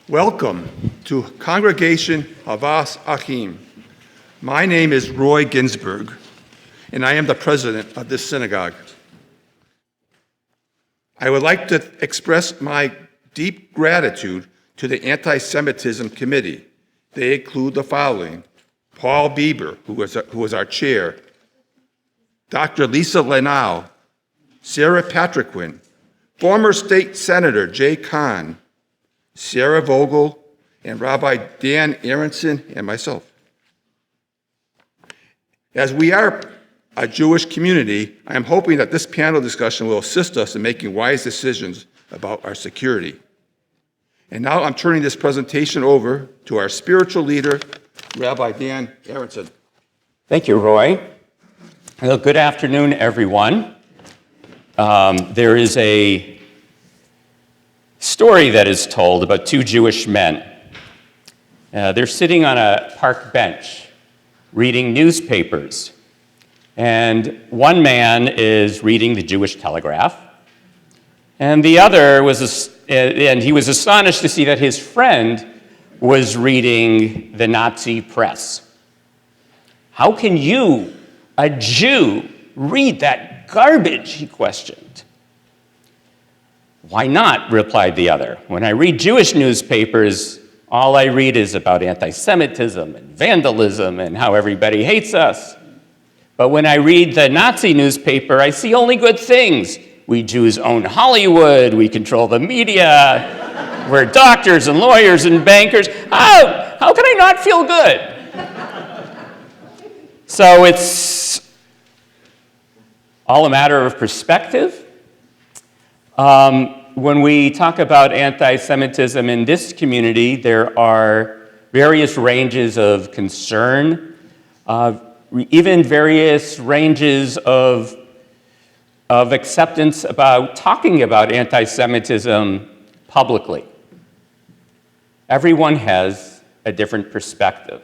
Welcome to Congregation Ahavas Achim. My name is Roy Ginsberg, and I am the president of this synagogue. I would like to express my deep gratitude to the Anti-Semitism Committee. They include the following: Paul Bieber, who was our chair, Dr. Lisa Lenau, Sarah Patriquin, former State Senator Jay Kahn, Sarah Vogel, and Rabbi Dan Aronson, and myself. As we are a Jewish community, I am hoping that this panel discussion will assist us in making wise decisions about our security. And now I'm turning this presentation over to our spiritual leader, Rabbi Dan Aronson. Thank you, Roy. Well, good afternoon, everyone. There is a story that is told about two Jewish men. They're sitting on a park bench reading newspapers. And one man is reading the Jewish Telegraph, and the other he was astonished to see that his friend was reading the Nazi press. How can you, a Jew, read that garbage? He questioned. Why not? Replied the other. When I read Jewish newspapers, all I read is about anti-Semitism and vandalism and how everybody hates us. But when I read the Nazi newspaper, I see only good things. We Jews own Hollywood, we control the media, we're doctors and lawyers and bankers. How can I not feel good? So it's all a matter of perspective. When we talk about anti-Semitism in this community, there are various ranges of concern, even various ranges of acceptance about talking about anti-Semitism publicly. Everyone has a different perspective.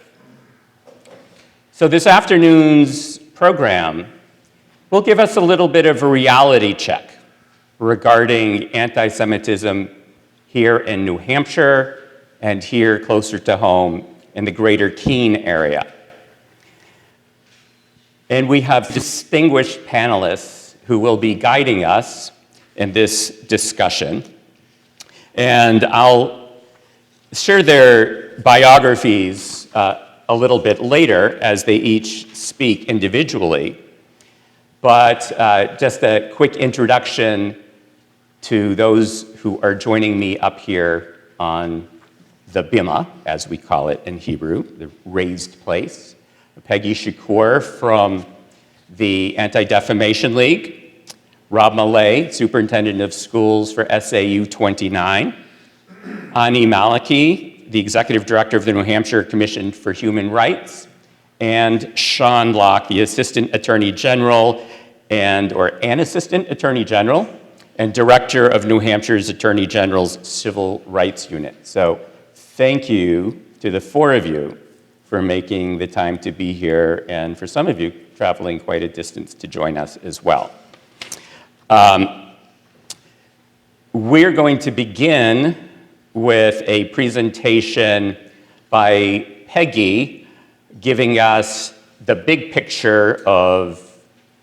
So this afternoon's program will give us a little bit of a reality check regarding anti-Semitism here in New Hampshire and here closer to home in the greater Keene area. And we have distinguished panelists who will be guiding us in this discussion. And I'll share their biographies a little bit later as they each speak individually. But just a quick introduction to those who are joining me up here on the bima, as we call it in Hebrew, the raised place. Peggy Shukur from the Anti-Defamation League, Rob Malay, Superintendent of Schools for SAU 29, Ahni Malachi, the Executive Director of the New Hampshire Commission for Human Rights, and Sean Locke, the Assistant Attorney General or an Assistant Attorney General and Director of New Hampshire's Attorney General's Civil Rights Unit. So thank you to the four of you for making the time to be here, and for some of you traveling quite a distance to join us as well. We're going to begin with a presentation by Peggy giving us the big picture of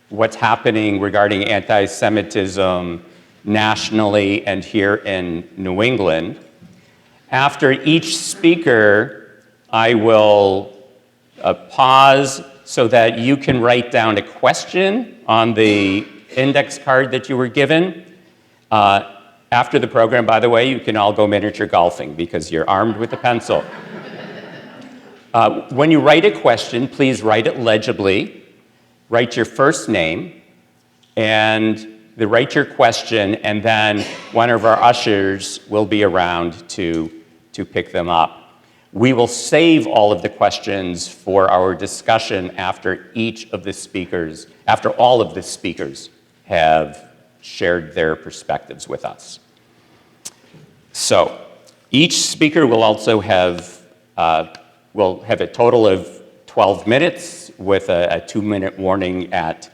what's happening regarding anti-Semitism nationally and here in New England. After each speaker, I will pause so that you can write down a question on the index card that you were given. After the program, by the way, you can all go miniature golfing because you're armed with a pencil. When you write a question, please write it legibly. Write your first name and write your question, and then one of our ushers will be around to pick them up. We will save all of the questions for our discussion after all of the speakers have shared their perspectives with us. So each speaker will also have a total of 12 minutes with a 2-minute warning at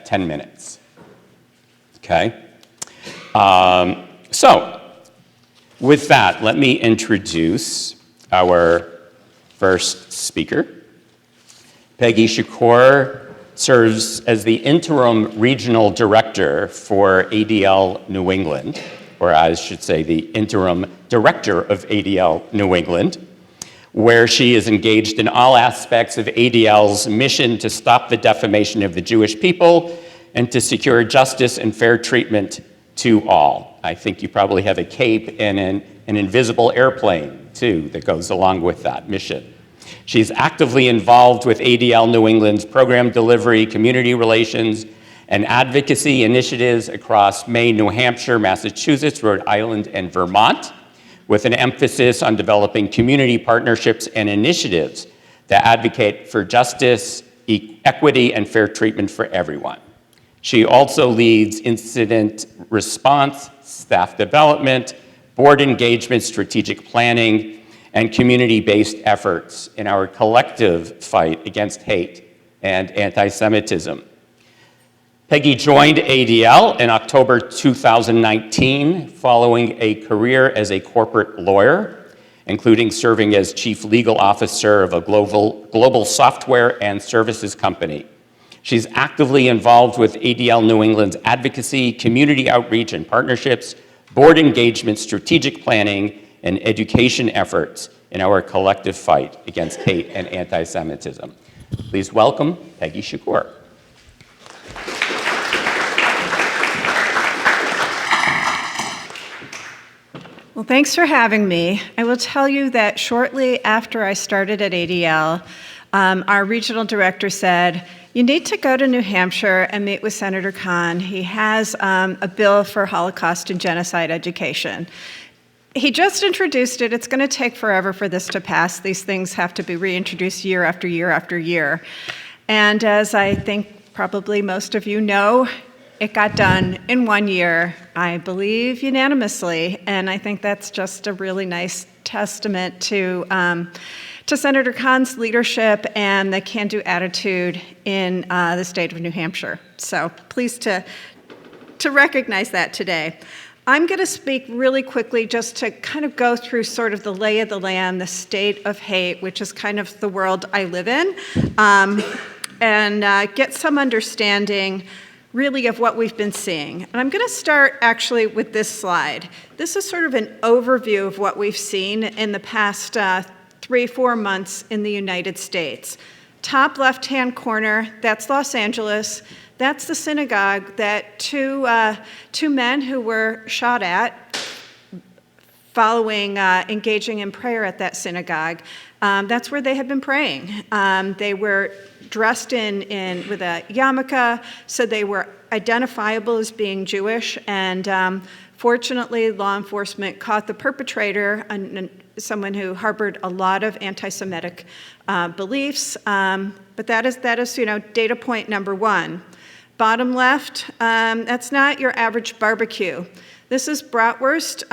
10 minutes. Okay? So With that, let me introduce our first speaker. Peggy Shukur serves as the Interim Regional Director for ADL New England, or I should say the Interim Director of ADL New England, where she is engaged in all aspects of ADL's mission to stop the defamation of the Jewish people and to secure justice and fair treatment to all. I think you probably have a cape and an invisible airplane, too, that goes along with that mission. She's actively involved with ADL New England's program delivery, community relations, and advocacy initiatives across Maine, New Hampshire, Massachusetts, Rhode Island, and Vermont, with an emphasis on developing community partnerships and initiatives that advocate for justice, equity, and fair treatment for everyone. She also leads incident response, staff development, board engagement, strategic planning, and community-based efforts in our collective fight against hate and anti-Semitism. Peggy joined ADL in October 2019 following a career as a corporate lawyer, including serving as chief legal officer of a global software and services company. She's actively involved with ADL New England's advocacy, community outreach and partnerships, board engagement, strategic planning, and education efforts in our collective fight against hate and anti-Semitism. Please welcome Peggy Shukur. Well, thanks for having me. I will tell you that shortly after I started at ADL, our regional director said, you need to go to New Hampshire and meet with Senator Keene. He has a bill for Holocaust and genocide education. He just introduced it. It's going to take forever for this to pass. These things have to be reintroduced year after year after year. And as I think probably most of you know, it got done in 1 year, I believe unanimously, and I think that's just a really nice testament to Senator Keene's leadership and the can-do attitude in the state of New Hampshire. So pleased to recognize that today. I'm going to speak really quickly just to kind of go through sort of the lay of the land, the state of hate, which is kind of the world I live in, and get some understanding really of what we've been seeing. And I'm going to start actually with this slide. This is sort of an overview of what we've seen in the past 3-4 months in the United States. Top left-hand corner, that's Los Angeles. That's the synagogue that two men who were shot at following engaging in prayer at that synagogue. That's where they had been praying. They were dressed in with a yarmulke, so they were identifiable as being Jewish. And fortunately, law enforcement caught the perpetrator, someone who harbored a lot of anti-Semitic beliefs. But that is data point number one. Bottom left, that's not your average barbecue. This is bratwurst,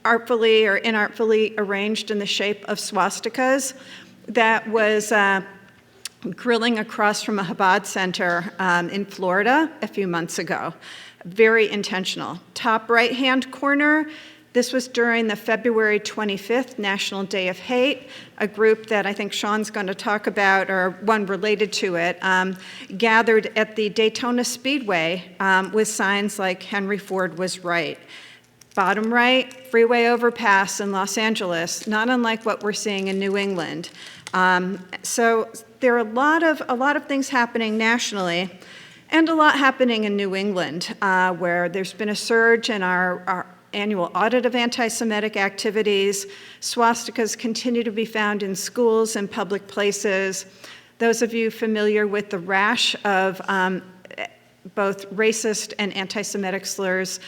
artfully or inartfully arranged in the shape of swastikas that was grilling across from a Chabad center in Florida a few months ago. Very intentional. Top right-hand corner, this was during the February 25th National Day of Hate. A group that I think Sean's going to talk about, or one related to it, gathered at the Daytona Speedway with signs like "Henry Ford was right." Bottom right, freeway overpass in Los Angeles, not unlike what we're seeing in New England. So there are a lot of things happening nationally, and a lot happening in New England, where there's been a surge in our annual audit of anti-Semitic activities. Swastikas continue to be found in schools and public places. Those of you familiar with the rash of both racist and anti-Semitic slurs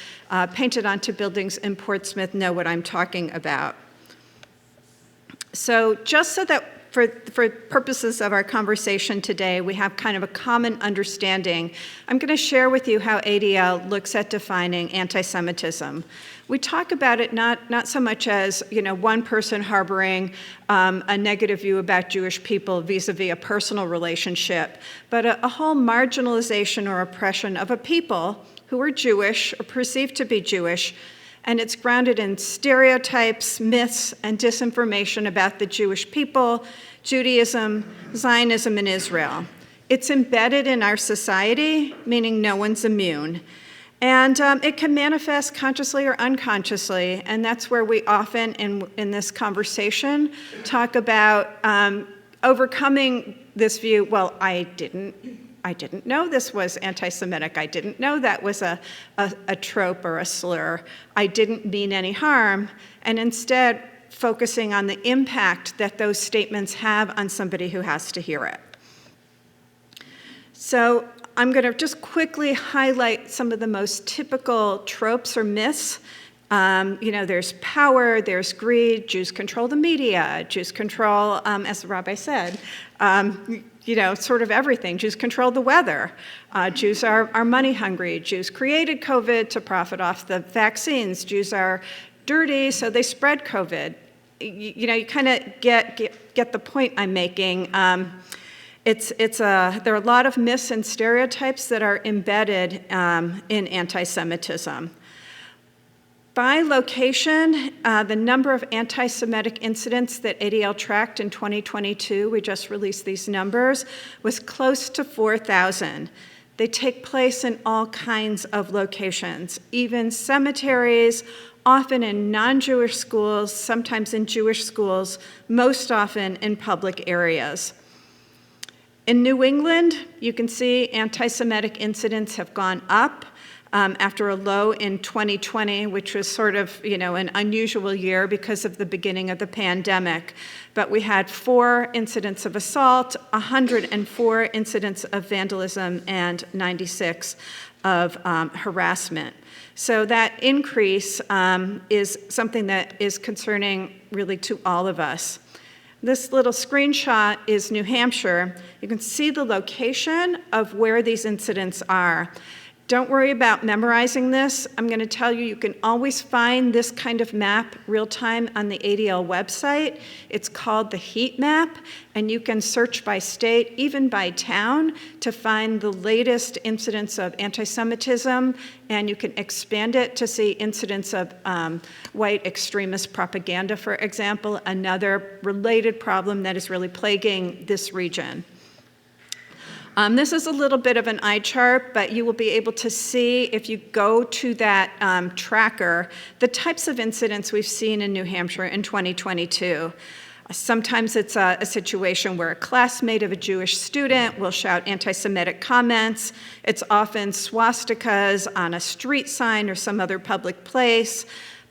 painted onto buildings in Portsmouth know what I'm talking about. So just so that for purposes of our conversation today, we have kind of a common understanding, I'm going to share with you how ADL looks at defining anti-Semitism. We talk about it not so much as one person harboring a negative view about Jewish people vis-a-vis a personal relationship, but a whole marginalization or oppression of a people who are Jewish or perceived to be Jewish and it's grounded in stereotypes, myths, and disinformation about the Jewish people, Judaism, Zionism, and Israel. It's embedded in our society, meaning no one's immune. And it can manifest consciously or unconsciously, and that's where we often, in this conversation, talk about overcoming this view, well, I didn't know this was anti-Semitic. I didn't know that was a trope or a slur. I didn't mean any harm, and instead focusing on the impact that those statements have on somebody who has to hear it. So I'm going to just quickly highlight some of the most typical tropes or myths. There's power, there's greed, Jews control the media, Jews control, as the rabbi said, sort of everything. Jews control the weather. Jews are money hungry. Jews created COVID to profit off the vaccines. Jews are dirty, so they spread COVID. You kind of get the point I'm making. There are a lot of myths and stereotypes that are embedded in anti-Semitism. By location, the number of anti-Semitic incidents that ADL tracked in 2022, we just released these numbers, was close to 4,000. They take place in all kinds of locations, even cemeteries, often in non-Jewish schools, sometimes in Jewish schools, most often in public areas. In New England, you can see anti-Semitic incidents have gone up after a low in 2020, which was sort of, an unusual year because of the beginning of the pandemic. But we had 4 incidents of assault, 104 incidents of vandalism, and 96 of harassment. So that increase is something that is concerning really to all of us. This little screenshot is New Hampshire. You can see the location of where these incidents are. Don't worry about memorizing this. I'm going to tell you, you can always find this kind of map real-time on the ADL website. It's called the heat map, and you can search by state, even by town, to find the latest incidents of anti-Semitism, and you can expand it to see incidents of white extremist propaganda, for example, another related problem that is really plaguing this region. This is a little bit of an eye chart, but you will be able to see, if you go to that tracker, the types of incidents we've seen in New Hampshire in 2022. Sometimes it's a situation where a classmate of a Jewish student will shout anti-Semitic comments. It's often swastikas on a street sign or some other public place,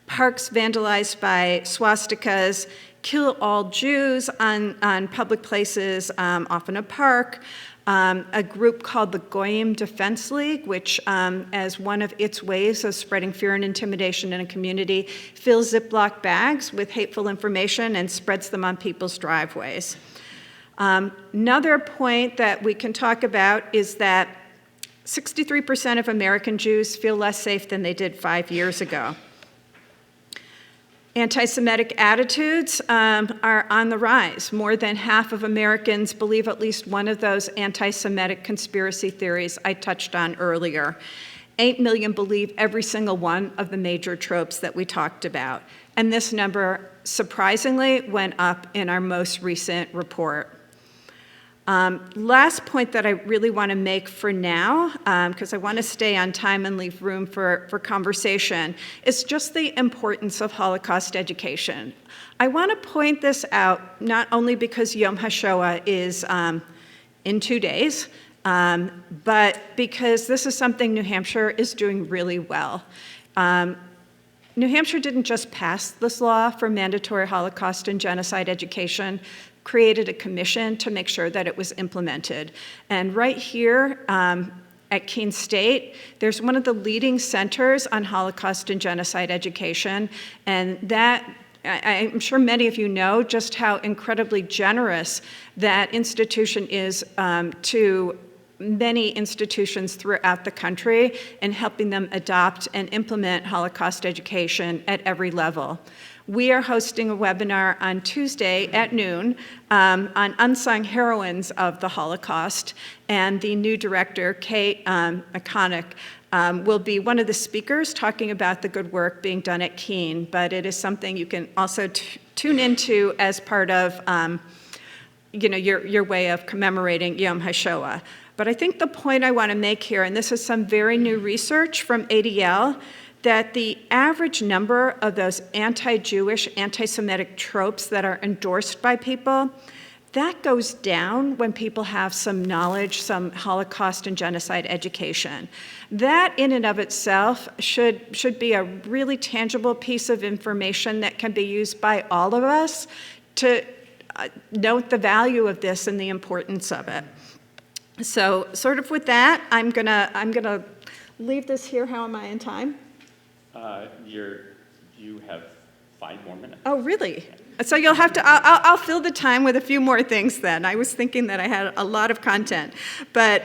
parks vandalized by swastikas, kill all Jews on public places, often a park. A group called the Goyim Defense League, which, as one of its ways of spreading fear and intimidation in a community, fills Ziploc bags with hateful information and spreads them on people's driveways. Another point that we can talk about is that 63% of American Jews feel less safe than they did 5 years ago. Anti-Semitic attitudes are on the rise. More than half of Americans believe at least one of those anti-Semitic conspiracy theories I touched on earlier. 8 million believe every single one of the major tropes that we talked about. And this number, surprisingly, went up in our most recent report. Last point that I really want to make for now, because I want to stay on time and leave room for conversation, is just the importance of Holocaust education. I want to point this out not only because Yom HaShoah is in 2 days, but because this is something New Hampshire is doing really well. New Hampshire didn't just pass this law for mandatory Holocaust and genocide education, created a commission to make sure that it was implemented. And right here at Keene State, there's one of the leading centers on Holocaust and genocide education, and that, I'm sure many of you know just how incredibly generous that institution is to many institutions throughout the country in helping them adopt and implement Holocaust education at every level. We are hosting a webinar on Tuesday at noon on unsung heroines of the Holocaust, and the new director, Kate McConaughey, will be one of the speakers talking about the good work being done at Keene, but it is something you can also tune into as part of your way of commemorating Yom HaShoah. But I think the point I want to make here, and this is some very new research from ADL, that the average number of those anti-Jewish, anti-Semitic tropes that are endorsed by people, that goes down when people have some knowledge, some Holocaust and genocide education. That in and of itself should be a really tangible piece of information that can be used by all of us to note the value of this and the importance of it. So sort of with that, I'm gonna leave this here. How am I in time? You have 5 more minutes. Oh, really? So you'll have to, I'll fill the time with a few more things then. I was thinking that I had a lot of content. But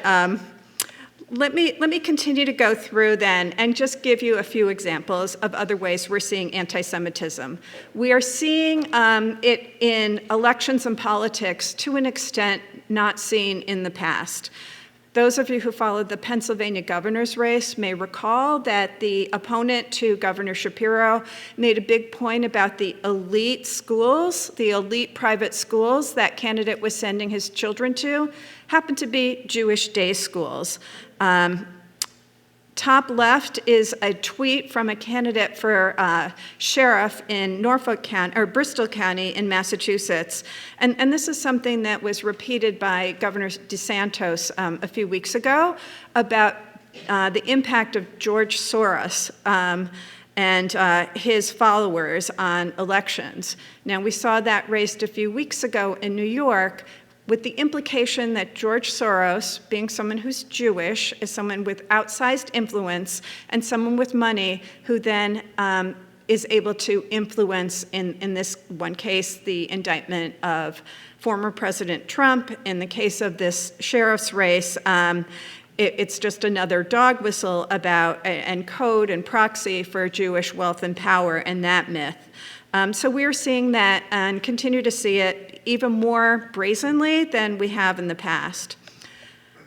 let me continue to go through then and just give you a few examples of other ways we're seeing anti-Semitism. We are seeing it in elections and politics to an extent not seen in the past. Those of you who followed the Pennsylvania governor's race may recall that the opponent to Governor Shapiro made a big point about the elite schools, the elite private schools that candidate was sending his children to, happened to be Jewish day schools. Top left is a tweet from a candidate for sheriff in Norfolk County, or Bristol County in Massachusetts. And this is something that was repeated by Governor DeSantis a few weeks ago about the impact of George Soros and his followers on elections. Now, we saw that raised a few weeks ago in New York, with the implication that George Soros, being someone who's Jewish, is someone with outsized influence and someone with money who then is able to influence, in this one case, the indictment of former President Trump. In the case of this sheriff's race, it's just another dog whistle about and code and proxy for Jewish wealth and power and that myth. So we're seeing that and continue to see it even more brazenly than we have in the past.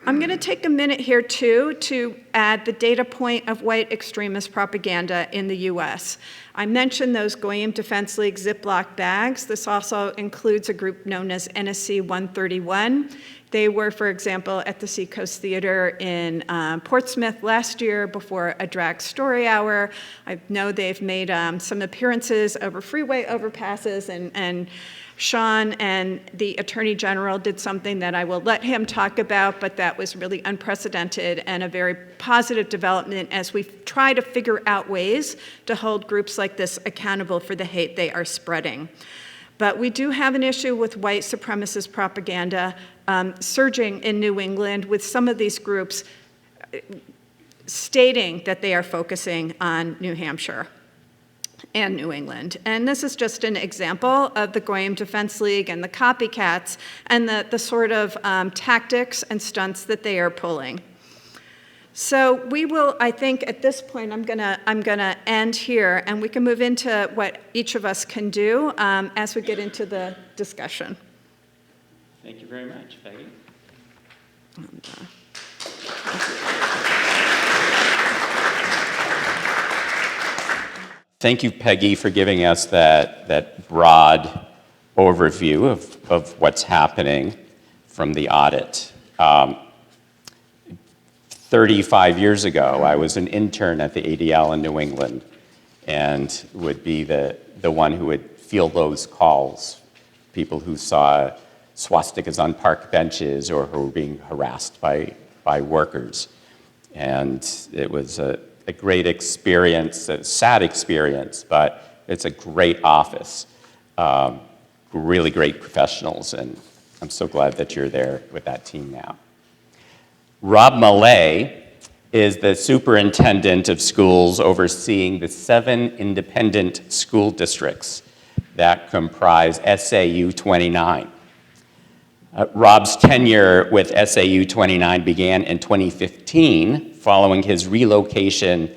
I'm going to take a minute here, too, to add the data point of white extremist propaganda in the U.S. I mentioned those Goyim Defense League Ziploc bags. This also includes a group known as NSC 131. They were, for example, at the Seacoast Theater in Portsmouth last year before a drag story hour. I know they've made some appearances over freeway overpasses, and Sean and the Attorney General did something that I will let him talk about, but that was really unprecedented and a very positive development as we try to figure out ways to hold groups like this accountable for the hate they are spreading. But we do have an issue with white supremacist propaganda surging in New England, with some of these groups stating that they are focusing on New Hampshire and New England. And this is just an example of the Goyim Defense League and the copycats and the sort of tactics and stunts that they are pulling. So we will, I think at this point, I'm gonna end here, and we can move into what each of us can do as we get into the discussion. Thank you very much, Peggy. Thank you, Peggy, for giving us that broad overview of what's happening from the audit. 35 years ago, I was an intern at the ADL in New England and would be the one who would field those calls, people who saw swastikas on park benches or who were being harassed by workers. And it was a great experience, a sad experience, but it's a great office. Really great professionals, and I'm so glad that you're there with that team now. Rob Malay is the superintendent of schools overseeing the 7 independent school districts that comprise SAU 29. Rob's tenure with SAU 29 began in 2015 following his relocation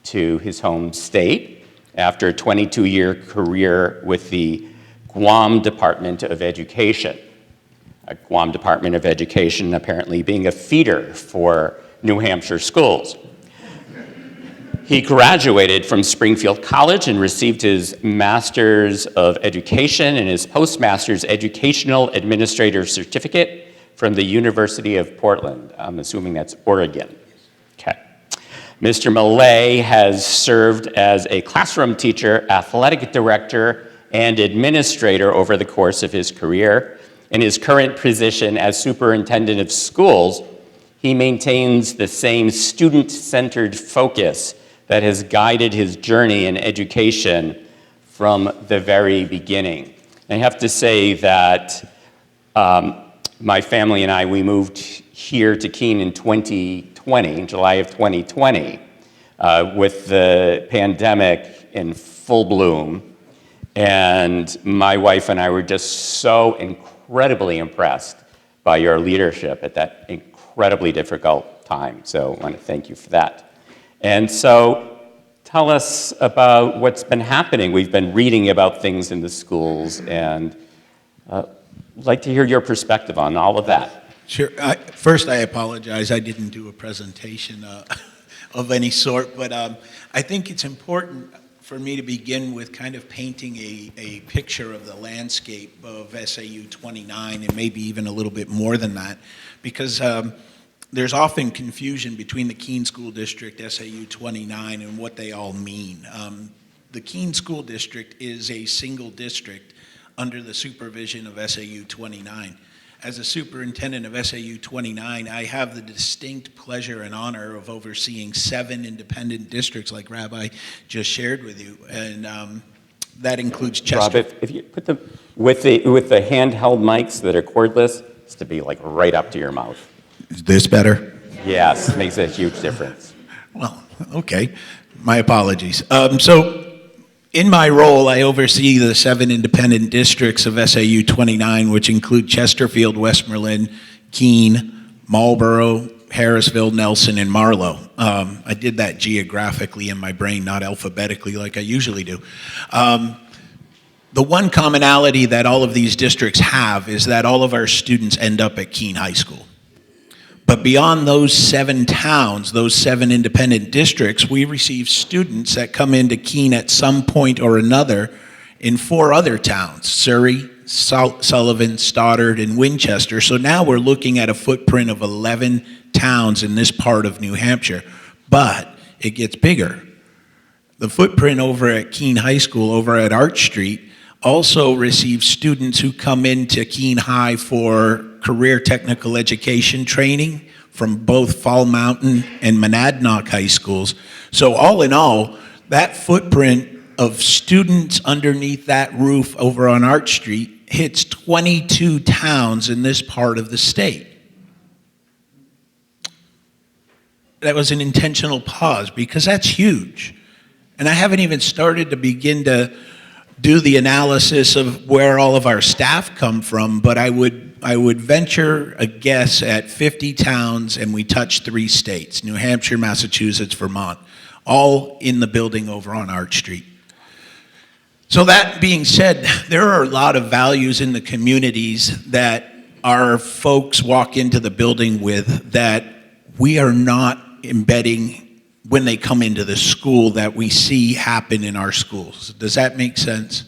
to his home state after a 22-year career with the Guam Department of Education. Guam Department of Education apparently being a feeder for New Hampshire schools. He graduated from Springfield College and received his Master's of Education and his Postmaster's Educational Administrator Certificate from the University of Portland. I'm assuming that's Oregon. Okay. Mr. Malay has served as a classroom teacher, athletic director, and administrator over the course of his career. In his current position as superintendent of schools, he maintains the same student-centered focus that has guided his journey in education from the very beginning. I have to say that my family and I, we moved here to Keene in 2020, in July of 2020, with the pandemic in full bloom. And my wife and I were just so incredibly impressed by your leadership at that incredibly difficult time. So I want to thank you for that. And so tell us about what's been happening. We've been reading about things in the schools, and I'd like to hear your perspective on all of that. Sure. First, I apologize. I didn't do a presentation of any sort, but I think it's important for me to begin with kind of painting a picture of the landscape of SAU 29, and maybe even a little bit more than that, because there's often confusion between the Keene School District, SAU 29, and what they all mean. The Keene School District is a single district under the supervision of SAU 29. As a superintendent of SAU 29, I have the distinct pleasure and honor of overseeing 7 independent districts like Rabbi just shared with you, and that includes Chester. Rob, if you put with the handheld mics that are cordless, it's to be like right up to your mouth. Is this better? Yes, makes a huge difference. Well, okay. My apologies. So in my role, I oversee the 7 independent districts of SAU 29, which include Chesterfield, Westmoreland, Keene, Marlborough, Harrisville, Nelson, and Marlow. I did that geographically in my brain, not alphabetically like I usually do. The one commonality that all of these districts have is that all of our students end up at Keene High School. But beyond those 7 towns, those 7 independent districts, we receive students that come into Keene at some point or another in 4 other towns: Surrey, Sullivan, Stoddard, and Winchester. So now we're looking at a footprint of 11 towns in this part of New Hampshire. But it gets bigger. The footprint over at Keene High School, over at Arch Street, also receives students who come into Keene High for career technical education training from both Fall Mountain and Monadnock High Schools. So all in all, that footprint of students underneath that roof over on Arch Street hits 22 towns in this part of the state. That was an intentional pause because that's huge. And I haven't even started to begin to do the analysis of where all of our staff come from, but I would venture a guess at 50 towns, and we touch 3 states: New Hampshire, Massachusetts, Vermont, all in the building over on Arch Street. So that being said, there are a lot of values in the communities that our folks walk into the building with that we are not embedding when they come into the school that we see happen in our schools. Does that make sense?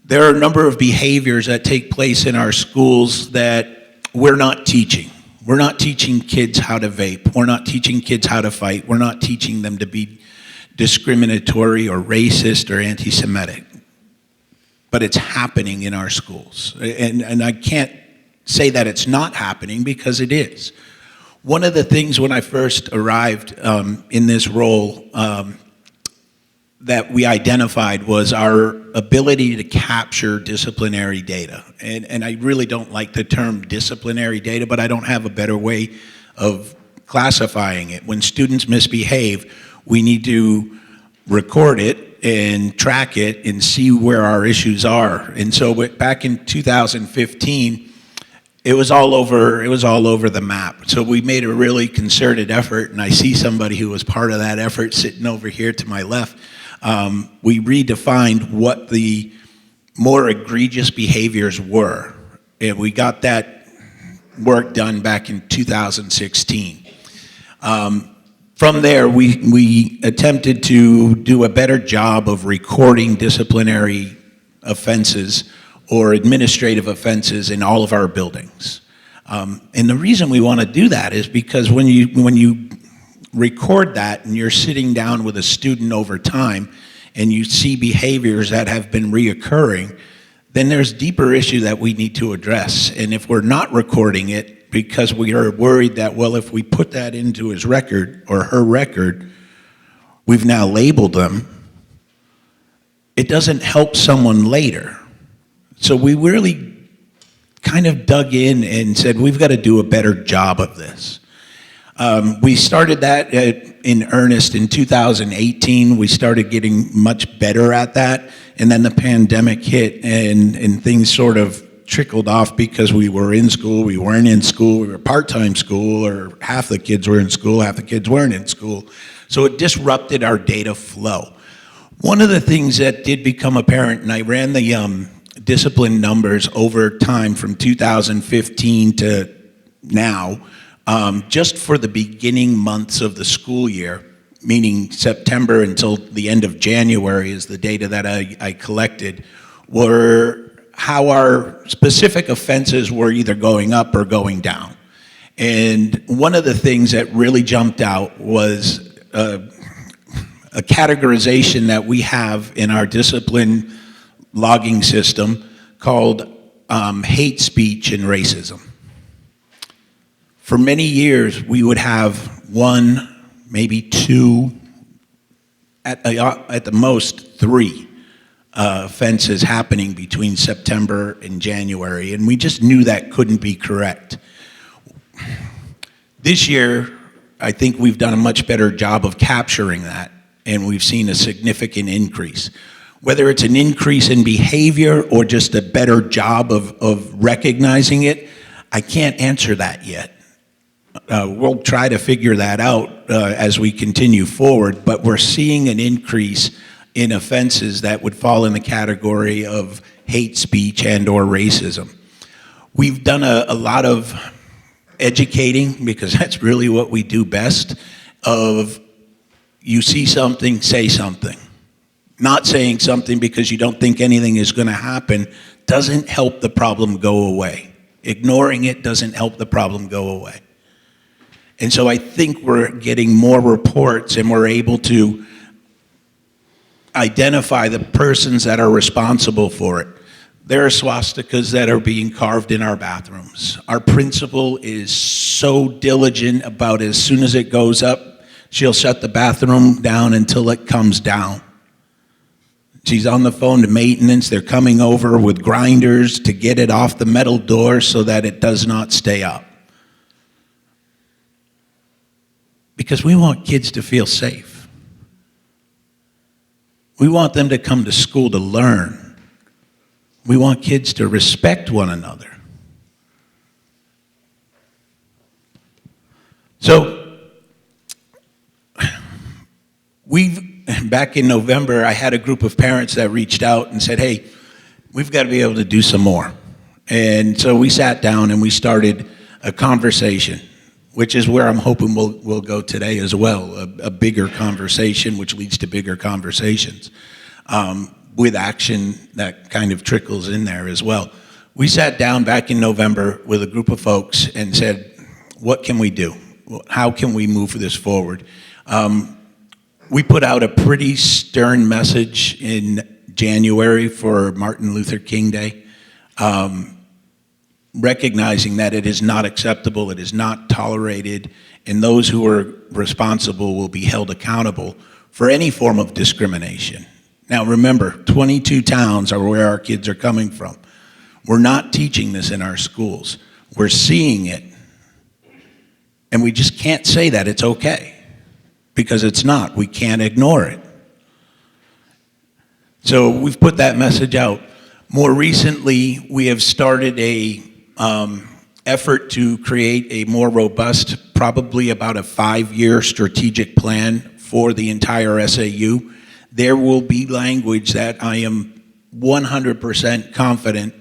There are a number of behaviors that take place in our schools that we're not teaching. We're not teaching kids how to vape. We're not teaching kids how to fight. We're not teaching them to be discriminatory or racist or anti-Semitic. But it's happening in our schools. And I can't say that it's not happening because it is. One of the things when I first arrived in this role that we identified was our ability to capture disciplinary data. And I really don't like the term disciplinary data, but I don't have a better way of classifying it. When students misbehave, we need to record it and track it and see where our issues are. And so back in 2015, it was all over the map. So we made a really concerted effort, and I see somebody who was part of that effort sitting over here to my left. We redefined what the more egregious behaviors were, and we got that work done back in 2016. From there, we attempted to do a better job of recording disciplinary offenses or administrative offenses in all of our buildings. And the reason we want to do that is because when you record that and you're sitting down with a student over time and you see behaviors that have been reoccurring, then there's deeper issue that we need to address. And if we're not recording it because we are worried that, well, if we put that into his record or her record, we've now labeled them, it doesn't help someone later. So we really kind of dug in and said, we've got to do a better job of this. We started that in earnest in 2018. We started getting much better at that, and then the pandemic hit, and things sort of trickled off because we were in school, we weren't in school, we were part-time school, or half the kids were in school, half the kids weren't in school. So it disrupted our data flow. One of the things that did become apparent, and I ran the discipline numbers over time from 2015 to now, just for the beginning months of the school year, meaning September until the end of January is the data that I collected, were how our specific offenses were either going up or going down. And one of the things that really jumped out was a categorization that we have in our discipline logging system called hate speech and racism. For many years, we would have one, maybe two, at the most three offenses happening between September and January, and we just knew that couldn't be correct. This year, I think we've done a much better job of capturing that, and we've seen a significant increase. Whether it's an increase in behavior or just a better job of recognizing it, I can't answer that yet. We'll try to figure that out as we continue forward, but we're seeing an increase in offenses that would fall in the category of hate speech and or racism. We've done a lot of educating, because that's really what we do best, of you see something, say something. Not saying something because you don't think anything is going to happen doesn't help the problem go away. Ignoring it doesn't help the problem go away. And so I think we're getting more reports, and we're able to identify the persons that are responsible for it. There are swastikas that are being carved in our bathrooms. Our principal is so diligent about, as soon as it goes up, she'll shut the bathroom down until it comes down. She's on the phone to maintenance. They're coming over with grinders to get it off the metal door so that it does not stay up. Because we want kids to feel safe. We want them to come to school to learn. We want kids to respect one another. So, back in November, I had a group of parents that reached out and said, hey, we've got to be able to do some more. And so we sat down and we started a conversation, which is where I'm hoping we'll go today as well, a bigger conversation, which leads to bigger conversations, with action that kind of trickles in there as well. We sat down back in November with a group of folks and said, what can we do? How can we move this forward? We put out a pretty stern message in January for Martin Luther King Day, recognizing that it is not acceptable, it is not tolerated, and those who are responsible will be held accountable for any form of discrimination. Now remember, 22 towns are where our kids are coming from. We're not teaching this in our schools. We're seeing it, and we just can't say that it's okay, because it's not. We can't ignore it. So we've put that message out. More recently, we have started a effort to create a more robust, probably about a 5-year strategic plan for the entire SAU. There will be language that I am 100% confident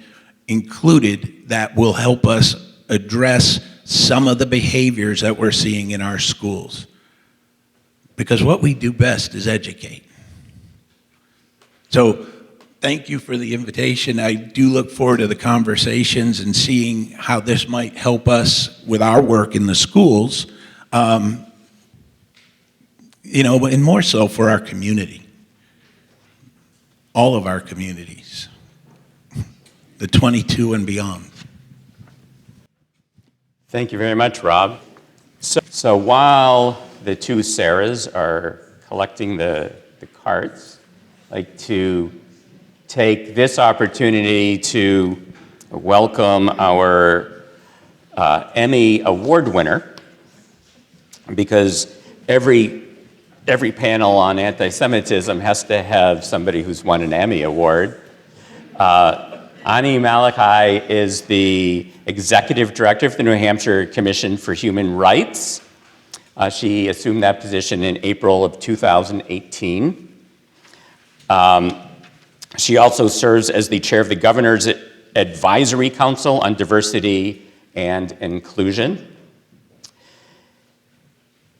included that will help us address some of the behaviors that we're seeing in our schools. because what we do best is educate. So thank you for the invitation. I do look forward to the conversations and seeing how this might help us with our work in the schools, you know, and more so for our community, all of our communities, the 22 and beyond. Thank you very much, Rob. So while the two Sarahs are collecting the cards, I'd like to take this opportunity to welcome our Emmy Award winner, because every panel on anti-Semitism has to have somebody who's won an Emmy Award. Ahni Malachi is the executive director of the New Hampshire Commission for Human Rights. She assumed that position in April of 2018. She also serves as the chair of the Governor's Advisory Council on Diversity and Inclusion.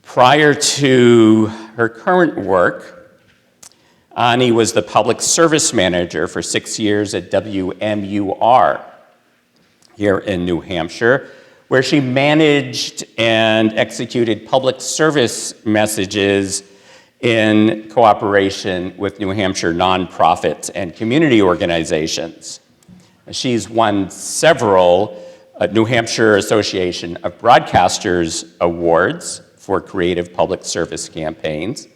Prior to her current work, Ahni was the public service manager for 6 years at WMUR here in New Hampshire, where she managed and executed public service messages in cooperation with New Hampshire nonprofits and community organizations. She's won several New Hampshire Association of Broadcasters awards for creative public service campaigns.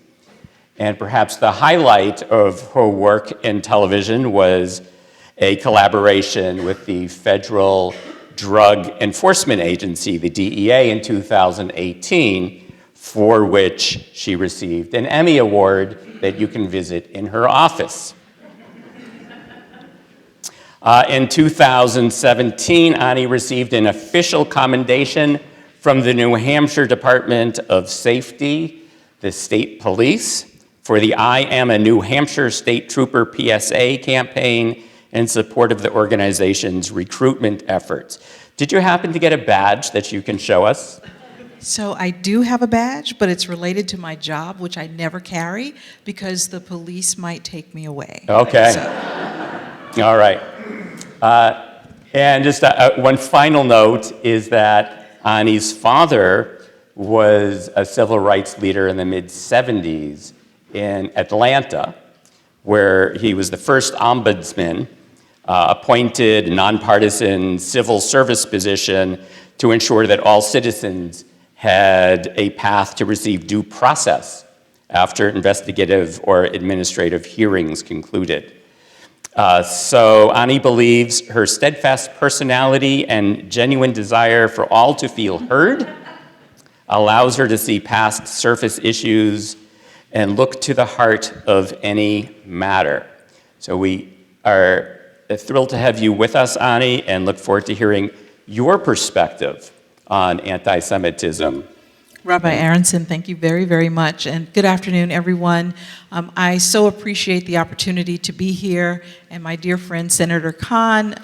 And perhaps the highlight of her work in television was a collaboration with the Federal Drug Enforcement Agency, the DEA, in 2018, for which she received an Emmy Award that you can visit in her office. In 2017, Ahni received an official commendation from the New Hampshire Department of Safety, the state police, for the I Am a New Hampshire State Trooper PSA campaign in support of the organization's recruitment efforts. Did you happen to get a badge that you can show us? So I do have a badge, but it's related to my job, which I never carry because the police might take me away. Okay. So. All right. And just one final note is that Ahni's father was a civil rights leader in the mid-'70s in Atlanta, where he was the first ombudsman appointed nonpartisan civil service position to ensure that all citizens had a path to receive due process after investigative or administrative hearings concluded. So Ahni believes her steadfast personality and genuine desire for all to feel heard allows her to see past surface issues and look to the heart of any matter. So we are thrilled to have you with us, Ahni, and look forward to hearing your perspective on anti-Semitism. Rabbi Aronson, thank you very, very much. And good afternoon, everyone. I so appreciate the opportunity to be here. And my dear friend, Senator Khan,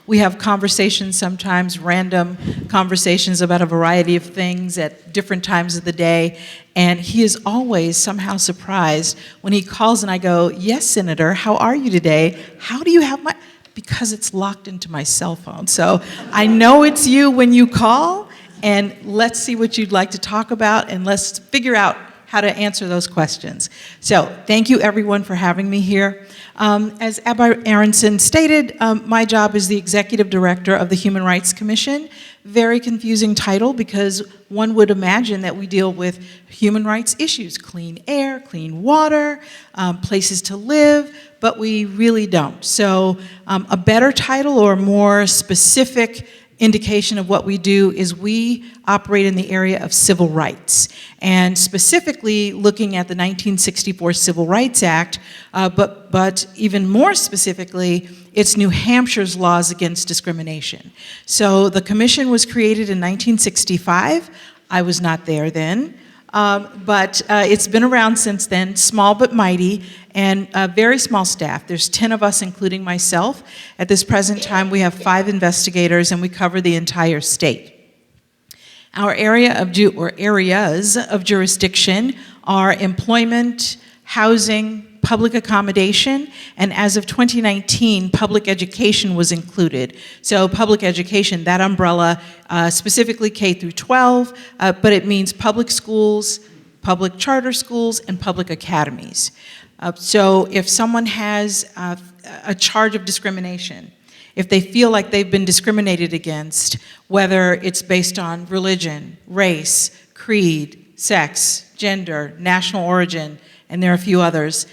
we have conversations sometimes, random conversations about a variety of things at different times of the day. And he is always somehow surprised when he calls and I go, yes, Senator, how are you today? How do you have my, because it's locked into my cell phone. So I know it's you when you call. And let's see what you'd like to talk about, and let's figure out how to answer those questions. So thank you, everyone, for having me here. As Rabbi Aronson stated, my job is the Executive Director of the Human Rights Commission. Very confusing title, because one would imagine that we deal with human rights issues, clean air, clean water, places to live, but we really don't. So a better title or more specific indication of what we do is we operate in the area of civil rights, and specifically looking at the 1964 Civil Rights Act, but even more specifically, it's New Hampshire's laws against discrimination. So the commission was created in 1965. I was not there then. But it's been around since then, small but mighty, and a very small staff. There's 10 of us, including myself. At this present time, we have 5 investigators, and we cover the entire state. Our area of areas of jurisdiction are employment, housing, public accommodation, and as of 2019, public education was included. So public education, that umbrella, specifically K through 12, but it means public schools, public charter schools, and public academies. So if someone has a charge of discrimination, if they feel like they've been discriminated against, whether it's based on religion, race, creed, sex, gender, national origin, and there are a few others,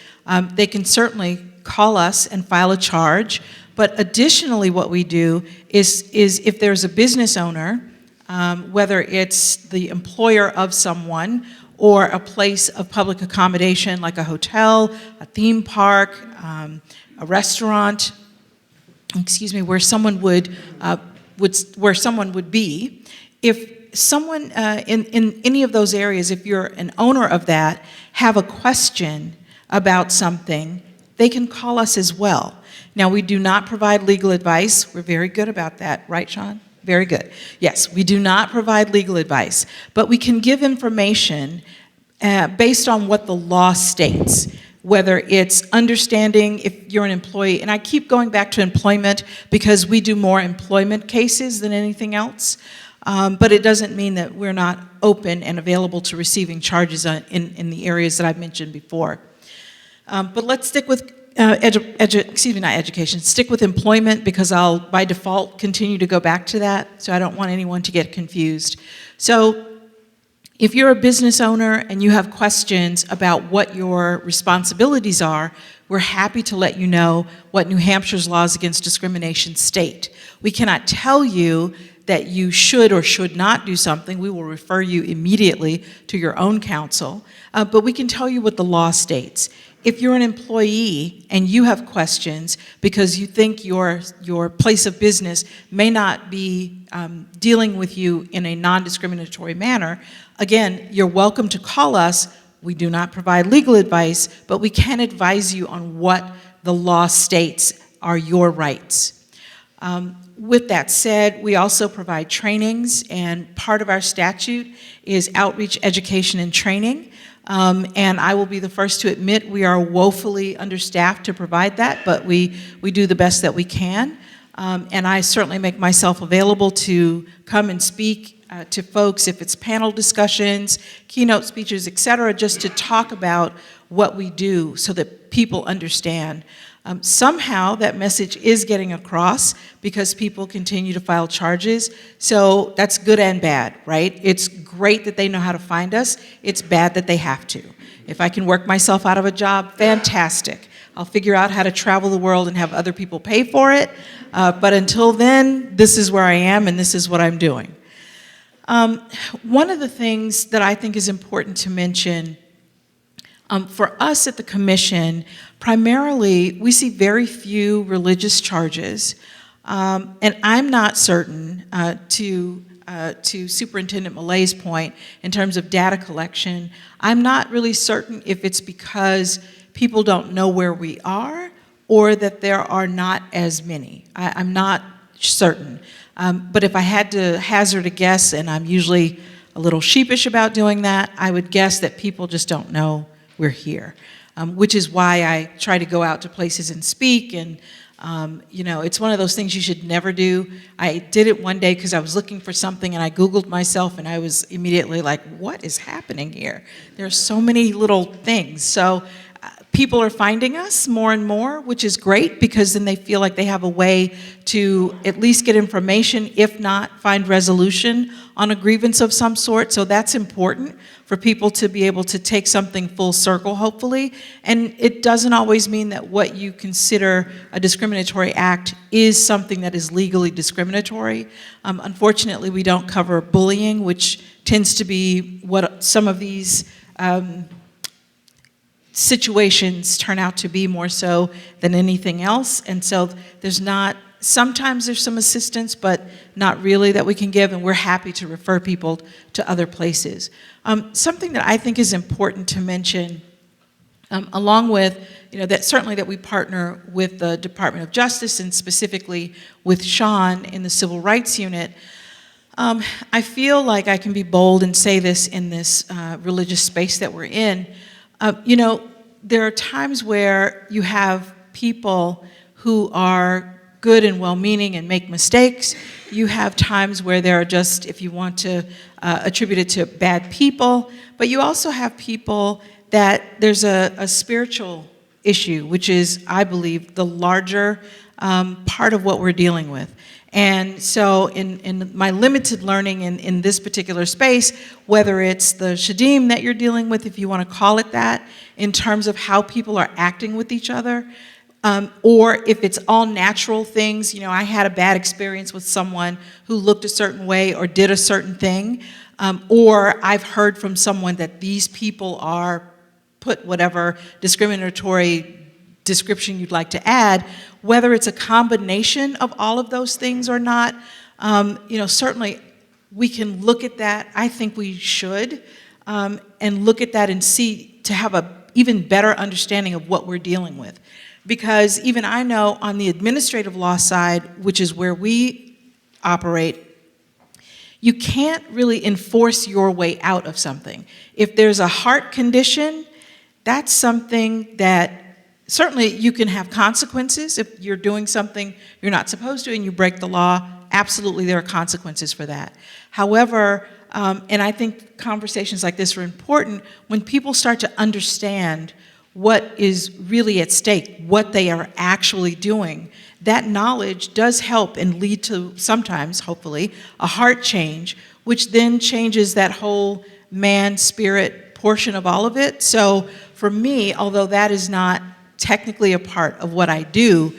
they can certainly call us and file a charge. But additionally, what we do is if there's a business owner, whether it's the employer of someone or a place of public accommodation like a hotel, a theme park, a restaurant, where someone would be, if someone in any of those areas, if you're an owner of that, have a question about something, they can call us as well. Now, we do not provide legal advice. We're very good about that, right, Sean? Very good. Yes, we do not provide legal advice, but we can give information based on what the law states, whether it's understanding if you're an employee, and I keep going back to employment because we do more employment cases than anything else, but it doesn't mean that we're not open and available to receiving charges in the areas that I've mentioned before. But let's stick with stick with employment because I'll, by default, continue to go back to that, so I don't want anyone to get confused. So if you're a business owner and you have questions about what your responsibilities are, we're happy to let you know what New Hampshire's laws against discrimination state. We cannot tell you that you should or should not do something. We will refer you immediately to your own counsel, but we can tell you what the law states. If you're an employee and you have questions because you think your place of business may not be dealing with you in a non-discriminatory manner, again, you're welcome to call us. We do not provide legal advice, but we can advise you on what the law states are your rights. With that said, we also provide trainings, and part of our statute is outreach, education, and training. And I will be the first to admit we are woefully understaffed to provide that, but we do the best that we can. And I certainly make myself available to come and speak to folks if it's panel discussions, keynote speeches, et cetera, just to talk about what we do so that people understand. Somehow that message is getting across because people continue to file charges. So that's good and bad, right? It's great that they know how to find us. It's bad that they have to. If I can work myself out of a job, fantastic. I'll figure out how to travel the world and have other people pay for it. But until then, this is where I am and this is what I'm doing. One of the things that I think is important to mention for us at the Commission, primarily, we see very few religious charges, and I'm not certain, to Superintendent Malay's point, in terms of data collection, I'm not really certain if it's because people don't know where we are or that there are not as many. I'm not certain. But if I had to hazard a guess, and I'm usually a little sheepish about doing that, I would guess that people just don't know we're here, which is why I try to go out to places and speak. And it's one of those things you should never do. I did it one day because I was looking for something and I Googled myself and I was immediately like, what is happening here? There's so many little things. So people are finding us more and more, which is great because then they feel like they have a way to at least get information, if not find resolution on a grievance of some sort. So that's important for people to be able to take something full circle, hopefully. And it doesn't always mean that what you consider a discriminatory act is something that is legally discriminatory. Unfortunately, we don't cover bullying, which tends to be what some of these situations turn out to be more so than anything else. And so sometimes there's some assistance, but not really that we can give, and we're happy to refer people to other places. Something that I think is important to mention, along with, that certainly that we partner with the Department of Justice and specifically with Sean in the Civil Rights Unit, I feel like I can be bold and say this in this religious space that we're in. There are times where you have people who are good and well-meaning and make mistakes. You have times where there are just, if you want to attribute it to bad people, but you also have people that there's a spiritual issue, which is, I believe, the larger part of what we're dealing with. And so in my limited learning in this particular space, whether it's the shadim that you're dealing with, if you want to call it that, in terms of how people are acting with each other, or if it's all natural things, I had a bad experience with someone who looked a certain way or did a certain thing, or I've heard from someone that these people are, put whatever discriminatory description you'd like to add, whether it's a combination of all of those things or not, certainly we can look at that. I think we should, and look at that and see, to have a even better understanding of what we're dealing with. Because even I know on the administrative law side, which is where we operate, you can't really enforce your way out of something. If there's a heart condition, that's something that certainly you can have consequences. If you're doing something you're not supposed to and you break the law, absolutely there are consequences for that. However, and I think conversations like this are important, when people start to understand what is really at stake, what they are actually doing, that knowledge does help and lead to sometimes, hopefully, a heart change, which then changes that whole man-spirit portion of all of it. So for me, although that is not technically a part of what I do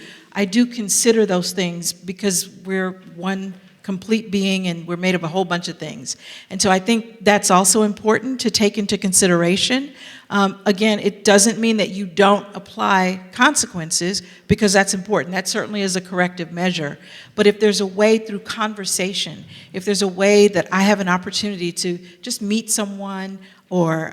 consider those things because we're one complete being and we're made of a whole bunch of things. And so I think that's also important to take into consideration. Again, it doesn't mean that you don't apply consequences, because that's important. That certainly is a corrective measure. But if there's a way through conversation, if there's a way that I have an opportunity to just meet someone or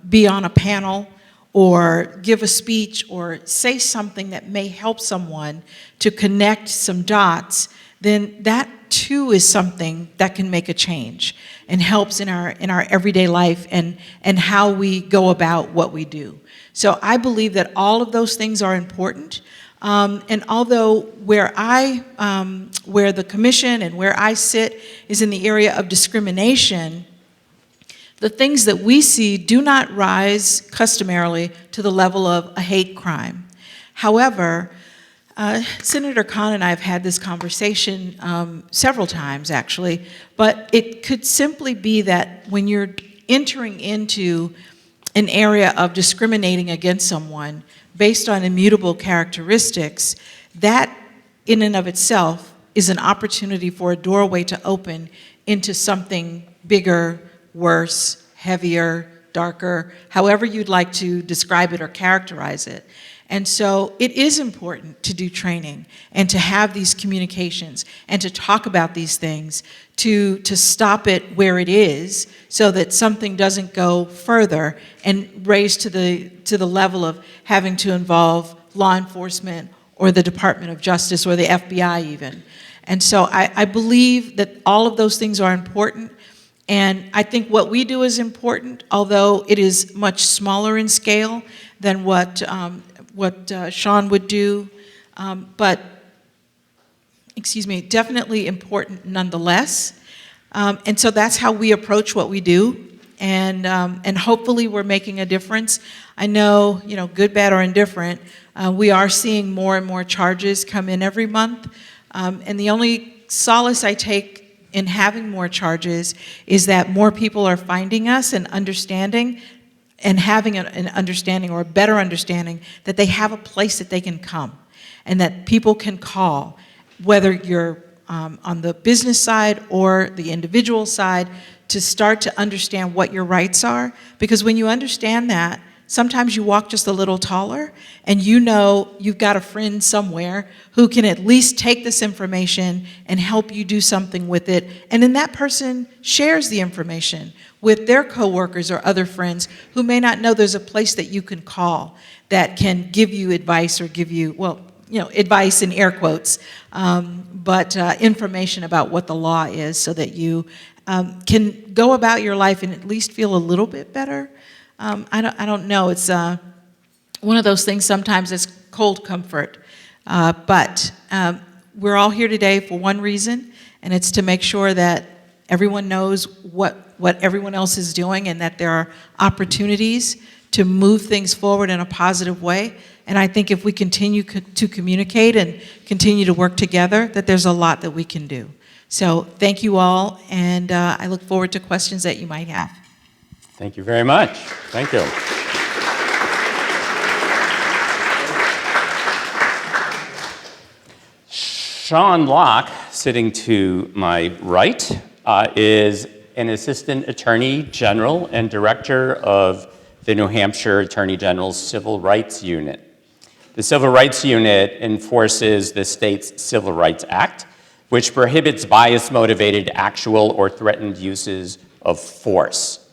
be on a panel or give a speech or say something that may help someone to connect some dots, then that too is something that can make a change and helps in our everyday life and how we go about what we do. So I believe that all of those things are important. And although where the commission and where I sit is in the area of discrimination, the things that we see do not rise customarily to the level of a hate crime. However, Senator Khan and I have had this conversation several times, actually, but it could simply be that when you're entering into an area of discriminating against someone based on immutable characteristics, that in and of itself is an opportunity for a doorway to open into something bigger, worse, heavier, darker, however you'd like to describe it or characterize it. And so it is important to do training and to have these communications and to talk about these things, to stop it where it is so that something doesn't go further and raise to the level of having to involve law enforcement or the Department of Justice or the FBI even. And so I believe that all of those things are important. And I think what we do is important, although it is much smaller in scale than what Sean would do, but definitely important nonetheless. And so that's how we approach what we do, and hopefully we're making a difference. I know, good, bad, or indifferent, we are seeing more and more charges come in every month, and the only solace I take in having more charges is that more people are finding us and understanding and having an understanding or a better understanding that they have a place that they can come and that people can call, whether you're on the business side or the individual side, to start to understand what your rights are. Because when you understand that, sometimes you walk just a little taller and you've got a friend somewhere who can at least take this information and help you do something with it. And then that person shares the information with their coworkers or other friends who may not know there's a place that you can call that can give you advice or give you, advice in air quotes, but information about what the law is so that you can go about your life and at least feel a little bit better. I don't know. It's one of those things sometimes it's cold comfort. But we're all here today for one reason, and it's to make sure that everyone knows what everyone else is doing and that there are opportunities to move things forward in a positive way. And I think if we continue to communicate and continue to work together, that there's a lot that we can do. So thank you all, and I look forward to questions that you might have. Thank you very much. Thank you. Sean Locke, sitting to my right, is an Assistant Attorney General and Director of the New Hampshire Attorney General's Civil Rights Unit. The Civil Rights Unit enforces the state's Civil Rights Act, which prohibits bias-motivated actual or threatened uses of force.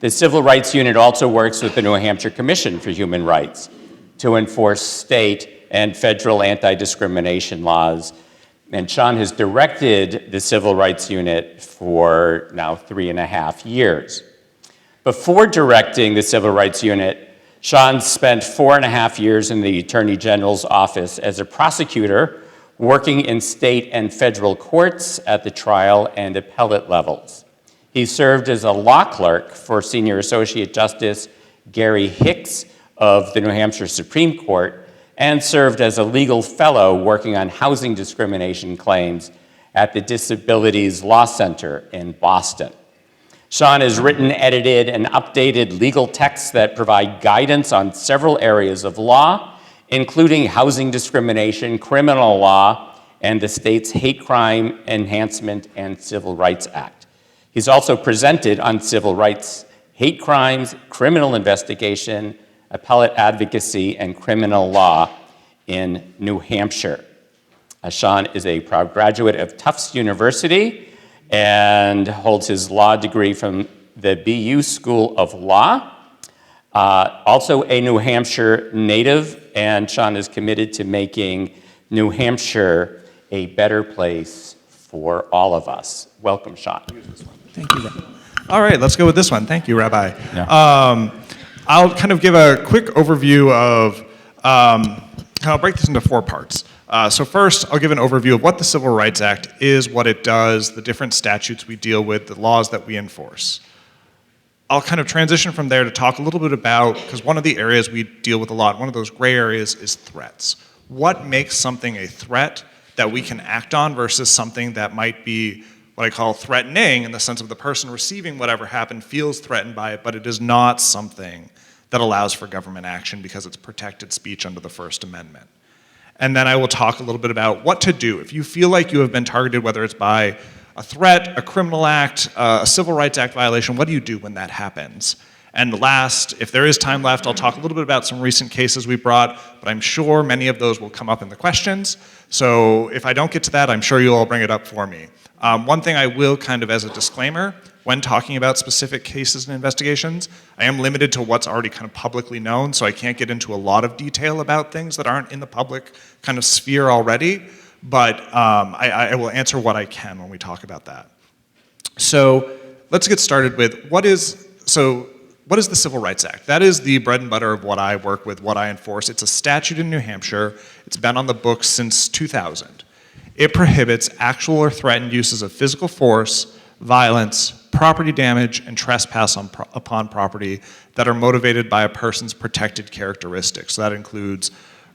The Civil Rights Unit also works with the New Hampshire Commission for Human Rights to enforce state and federal anti-discrimination laws. And Sean has directed the Civil Rights Unit for now 3.5 years. Before directing the Civil Rights Unit, Sean spent 4.5 years in the Attorney General's office as a prosecutor, working in state and federal courts at the trial and appellate levels. He served as a law clerk for Senior Associate Justice Gary Hicks of the New Hampshire Supreme Court, and served as a legal fellow working on housing discrimination claims at the Disabilities Law Center in Boston. Sean has written, edited, and updated legal texts that provide guidance on several areas of law, including housing discrimination, criminal law, and the state's Hate Crime Enhancement and Civil Rights Act. He's also presented on civil rights, hate crimes, criminal investigation, appellate advocacy, and criminal law in New Hampshire. Sean is a proud graduate of Tufts University and holds his law degree from the BU School of Law. Also a New Hampshire native, and Sean is committed to making New Hampshire a better place for all of us. Welcome, Sean. Thank you, Rabbi. All right, let's go with this one. Thank you, Rabbi. Yeah. I'll kind of give a quick overview of, I'll break this into 4 parts. So first, I'll give an overview of what the Civil Rights Act is, what it does, the different statutes we deal with, the laws that we enforce. I'll kind of transition from there to talk a little bit about, because one of the areas we deal with a lot, one of those gray areas is threats. What makes something a threat that we can act on versus something that might be what I call threatening, in the sense of the person receiving whatever happened feels threatened by it, but it is not something that allows for government action because it's protected speech under the First Amendment. And then I will talk a little bit about what to do. If you feel like you have been targeted, whether it's by a threat, a criminal act, a Civil Rights Act violation, what do you do when that happens? And last, if there is time left, I'll talk a little bit about some recent cases we brought, but I'm sure many of those will come up in the questions. So if I don't get to that, I'm sure you'll all bring it up for me. One thing I will kind of as a disclaimer, when talking about specific cases and investigations, I am limited to what's already kind of publicly known, so I can't get into a lot of detail about things that aren't in the public kind of sphere already, but I will answer what I can when we talk about that. So let's get started with what is the Civil Rights Act? That is the bread and butter of what I work with, what I enforce. It's a statute in New Hampshire. It's been on the books since 2000. It prohibits actual or threatened uses of physical force, violence, property damage, and trespass upon property that are motivated by a person's protected characteristics. So that includes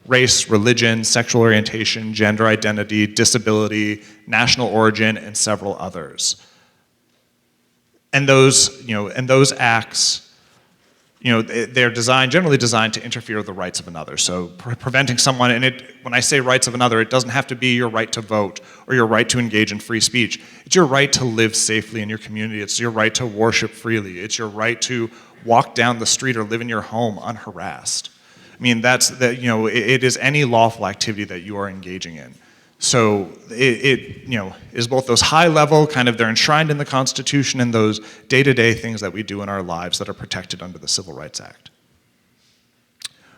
race, religion, sexual orientation, gender identity, disability, national origin, and several others. And those acts, they're generally designed to interfere with the rights of another. So preventing someone, and when I say rights of another, it doesn't have to be your right to vote or your right to engage in free speech. It's your right to live safely in your community. It's your right to worship freely. It's your right to walk down the street or live in your home unharassed. I mean, it is any lawful activity that you are engaging in. So it is both those high level, they're enshrined in the Constitution, and those day-to-day things that we do in our lives that are protected under the Civil Rights Act.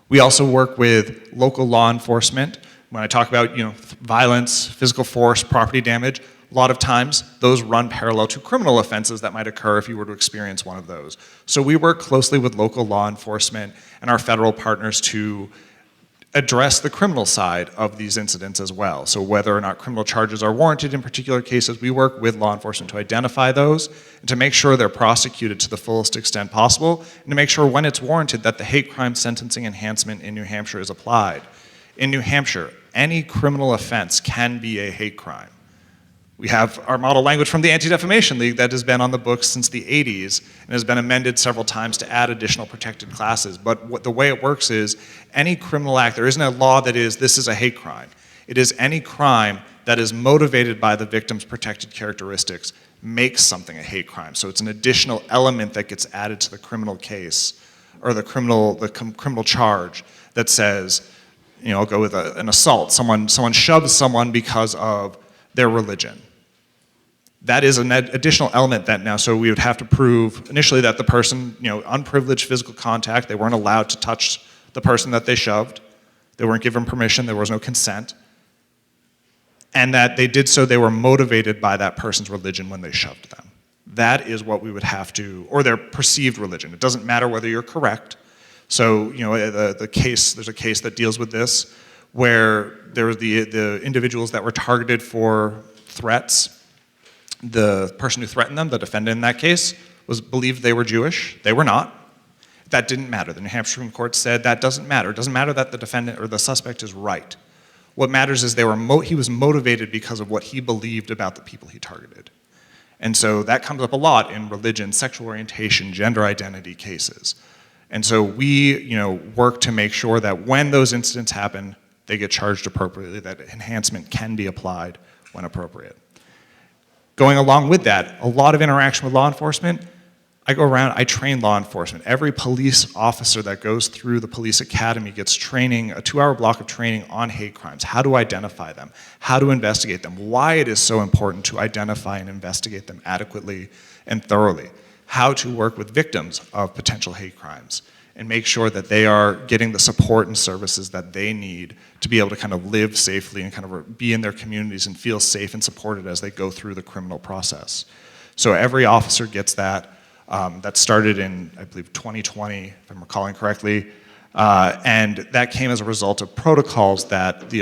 We also work with local law enforcement. When I talk about violence, physical force, property damage, a lot of times those run parallel to criminal offenses that might occur if you were to experience one of those. So we work closely with local law enforcement and our federal partners to address the criminal side of these incidents as well. So whether or not criminal charges are warranted in particular cases, we work with law enforcement to identify those and to make sure they're prosecuted to the fullest extent possible, and to make sure when it's warranted that the hate crime sentencing enhancement in New Hampshire is applied. In New Hampshire, any criminal offense can be a hate crime. We have our model language from the Anti-Defamation League that has been on the books since the 80s and has been amended several times to add additional protected classes. But the way it works is any criminal act, there isn't a law that is, this is a hate crime. It is any crime that is motivated by the victim's protected characteristics makes something a hate crime. So it's an additional element that gets added to the criminal case or the criminal charge that says, I'll go with an assault. Someone shoves someone because of their religion. That is an additional element that now, so we would have to prove initially that the person, unprivileged physical contact, they weren't allowed to touch the person that they shoved, they weren't given permission, there was no consent, and that they did so, they were motivated by that person's religion when they shoved them. That is what we would have to, or their perceived religion. It doesn't matter whether you're correct. So, there's a case that deals with this, where there were the individuals that were targeted for threats. The person who threatened them, the defendant in that case, was believed they were Jewish. They were not. That didn't matter. The New Hampshire Supreme Court said that doesn't matter. It doesn't matter that the defendant or the suspect is right. What matters is he was motivated because of what he believed about the people he targeted. And so that comes up a lot in religion, sexual orientation, gender identity cases. And so we, work to make sure that when those incidents happen, they get charged appropriately, that enhancement can be applied when appropriate. Going along with that, a lot of interaction with law enforcement. I go around, I train law enforcement. Every police officer that goes through the police academy gets training, a 2-hour block of training on hate crimes, how to identify them, how to investigate them, why it is so important to identify and investigate them adequately and thoroughly, how to work with victims of potential hate crimes, and make sure that they are getting the support and services that they need to be able to kind of live safely and kind of be in their communities and feel safe and supported as they go through the criminal process. So every officer gets that. That started in, I believe, 2020, if I'm recalling correctly, and that came as a result of protocols that the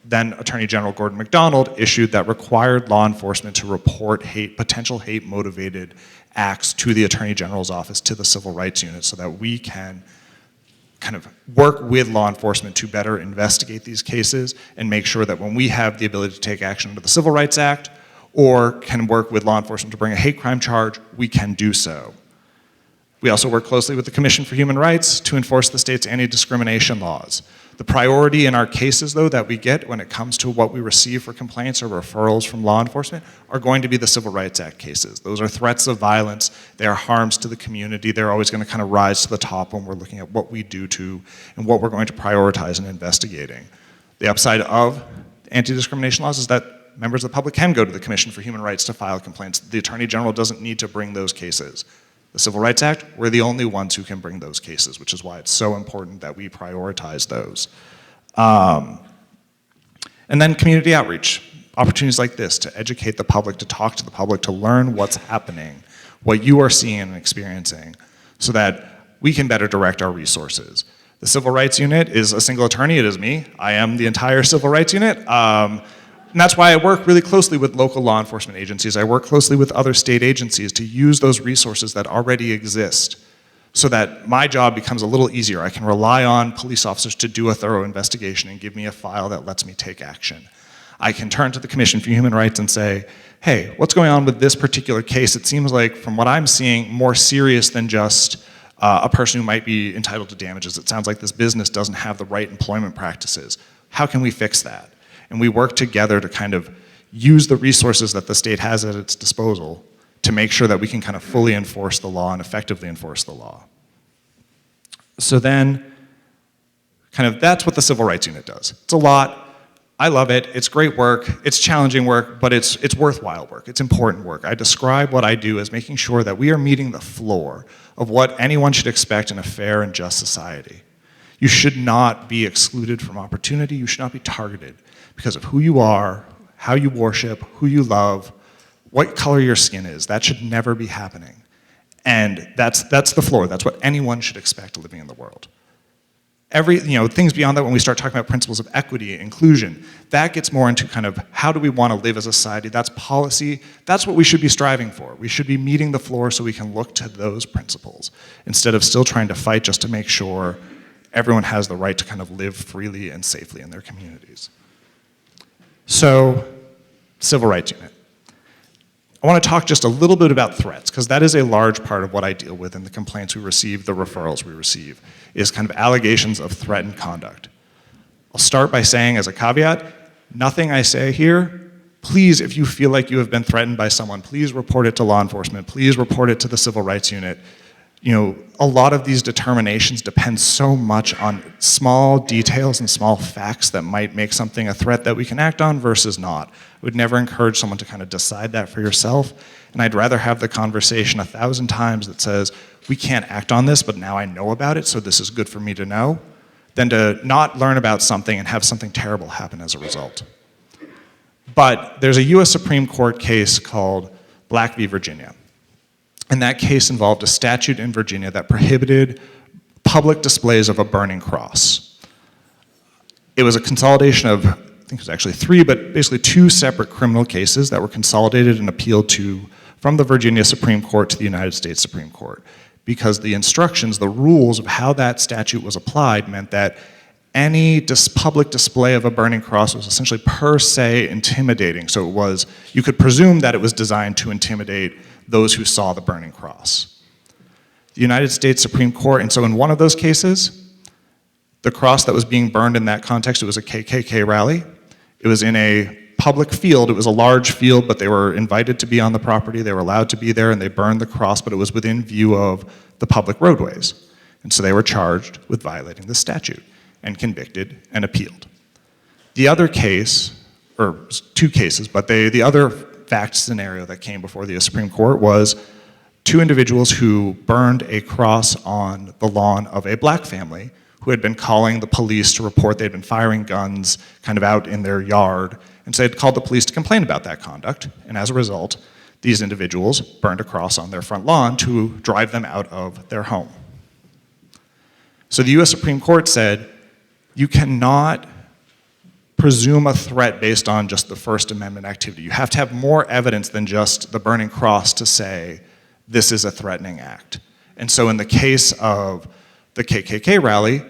then Attorney General Gordon MacDonald issued that required law enforcement to report potential hate-motivated acts to the Attorney General's office, to the Civil Rights Unit, so that we can kind of work with law enforcement to better investigate these cases and make sure that when we have the ability to take action under the Civil Rights Act or can work with law enforcement to bring a hate crime charge, we can do so. We also work closely with the Commission for Human Rights to enforce the state's anti-discrimination laws. The priority in our cases, though, that we get when it comes to what we receive for complaints or referrals from law enforcement are going to be the Civil Rights Act cases. Those are threats of violence. They are harms to the community. They're always going to kind of rise to the top when we're looking at what we do to and what we're going to prioritize in investigating. The upside of anti-discrimination laws is that members of the public can go to the Commission for Human Rights to file complaints. The Attorney General doesn't need to bring those cases. The Civil Rights Act, we're the only ones who can bring those cases, which is why it's so important that we prioritize those. And then community outreach, opportunities like this to educate the public, to talk to the public, to learn what's happening, what you are seeing and experiencing, so that we can better direct our resources. The Civil Rights Unit is a single attorney, it is me. I am the entire Civil Rights Unit. And that's why I work really closely with local law enforcement agencies. I work closely with other state agencies to use those resources that already exist so that my job becomes a little easier. I can rely on police officers to do a thorough investigation and give me a file that lets me take action. I can turn to the Commission for Human Rights and say, hey, what's going on with this particular case? It seems like, from what I'm seeing, more serious than just a person who might be entitled to damages. It sounds like this business doesn't have the right employment practices. How can we fix that? And we work together to kind of use the resources that the state has at its disposal to make sure that we can kind of fully enforce the law and effectively enforce the law. So then, kind of that's what the Civil Rights Unit does. It's a lot. I love it. It's great work. It's challenging work, but it's worthwhile work. It's important work. I describe what I do as making sure that we are meeting the floor of what anyone should expect in a fair and just society. You should not be excluded from opportunity. You should not be targeted because of who you are, how you worship, who you love, what color your skin is. That should never be happening. And that's the floor. That's what anyone should expect living in the world. Things beyond that, when we start talking about principles of equity, inclusion, that gets more into kind of how do we want to live as a society. That's policy. That's what we should be striving for. We should be meeting the floor so we can look to those principles instead of still trying to fight just to make sure everyone has the right to kind of live freely and safely in their communities. So, Civil Rights Unit. I want to talk just a little bit about threats, because that is a large part of what I deal with in the complaints we receive, the referrals we receive, is kind of allegations of threatened conduct. I'll start by saying as a caveat, nothing I say here, please, if you feel like you have been threatened by someone, please report it to law enforcement, please report it to the Civil Rights Unit. A lot of these determinations depend so much on small details and small facts that might make something a threat that we can act on versus not. I would never encourage someone to kind of decide that for yourself, and I'd rather have the conversation 1,000 times that says, we can't act on this, but now I know about it, so this is good for me to know, than to not learn about something and have something terrible happen as a result. But there's a US Supreme Court case called Black v. Virginia. And that case involved a statute in Virginia that prohibited public displays of a burning cross. It was a consolidation of, I think it was actually 3, but basically 2 separate criminal cases that were consolidated and appealed to from the Virginia Supreme Court to the United States Supreme Court. Because the instructions, the rules of how that statute was applied meant that any public display of a burning cross was essentially per se intimidating. So you could presume that it was designed to intimidate those who saw the burning cross. The United States Supreme Court, and so in one of those cases, the cross that was being burned in that context, it was a KKK rally. It was in a public field. It was a large field, but they were invited to be on the property. They were allowed to be there, and they burned the cross, but it was within view of the public roadways. And so they were charged with violating the statute and convicted and appealed. The other case, or 2 cases, but the other fact scenario that came before the Supreme Court was 2 individuals who burned a cross on the lawn of a black family who had been calling the police to report they'd been firing guns kind of out in their yard, and so they'd called the police to complain about that conduct, and as a result, these individuals burned a cross on their front lawn to drive them out of their home. So the US Supreme Court said, you cannot presume a threat based on just the First Amendment activity. You have to have more evidence than just the burning cross to say this is a threatening act. And so in the case of the KKK rally,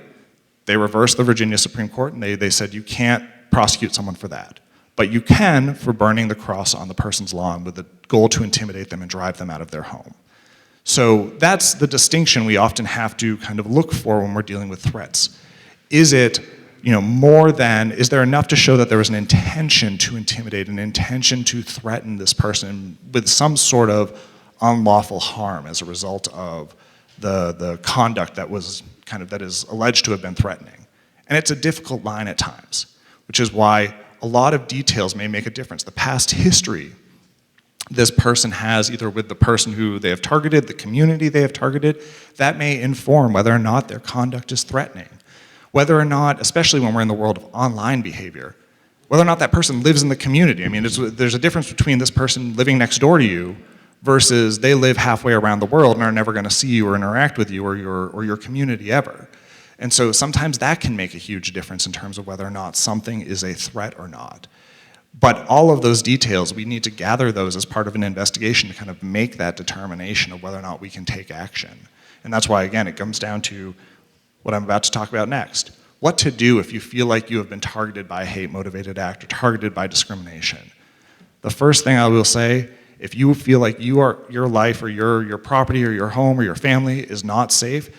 they reversed the Virginia Supreme Court and they said you can't prosecute someone for that. But you can for burning the cross on the person's lawn with the goal to intimidate them and drive them out of their home. So that's the distinction we often have to kind of look for when we're dealing with threats. Is it is there enough to show that there was an intention to intimidate, an intention to threaten this person with some sort of unlawful harm as a result of the conduct that is alleged to have been threatening? And it's a difficult line at times, which is why a lot of details may make a difference. The past history this person has, either with the person who they have targeted, the community they have targeted, that may inform whether or not their conduct is threatening. Whether or not, especially when we're in the world of online behavior, whether or not that person lives in the community. I mean, there's a difference between this person living next door to you versus they live halfway around the world and are never going to see you or interact with you or your community ever. And so sometimes that can make a huge difference in terms of whether or not something is a threat or not. But all of those details, we need to gather those as part of an investigation to kind of make that determination of whether or not we can take action. And that's why, again, it comes down to what I'm about to talk about next. What to do if you feel like you have been targeted by a hate-motivated act or targeted by discrimination. The first thing I will say, if you feel like your life or your property or your home or your family is not safe,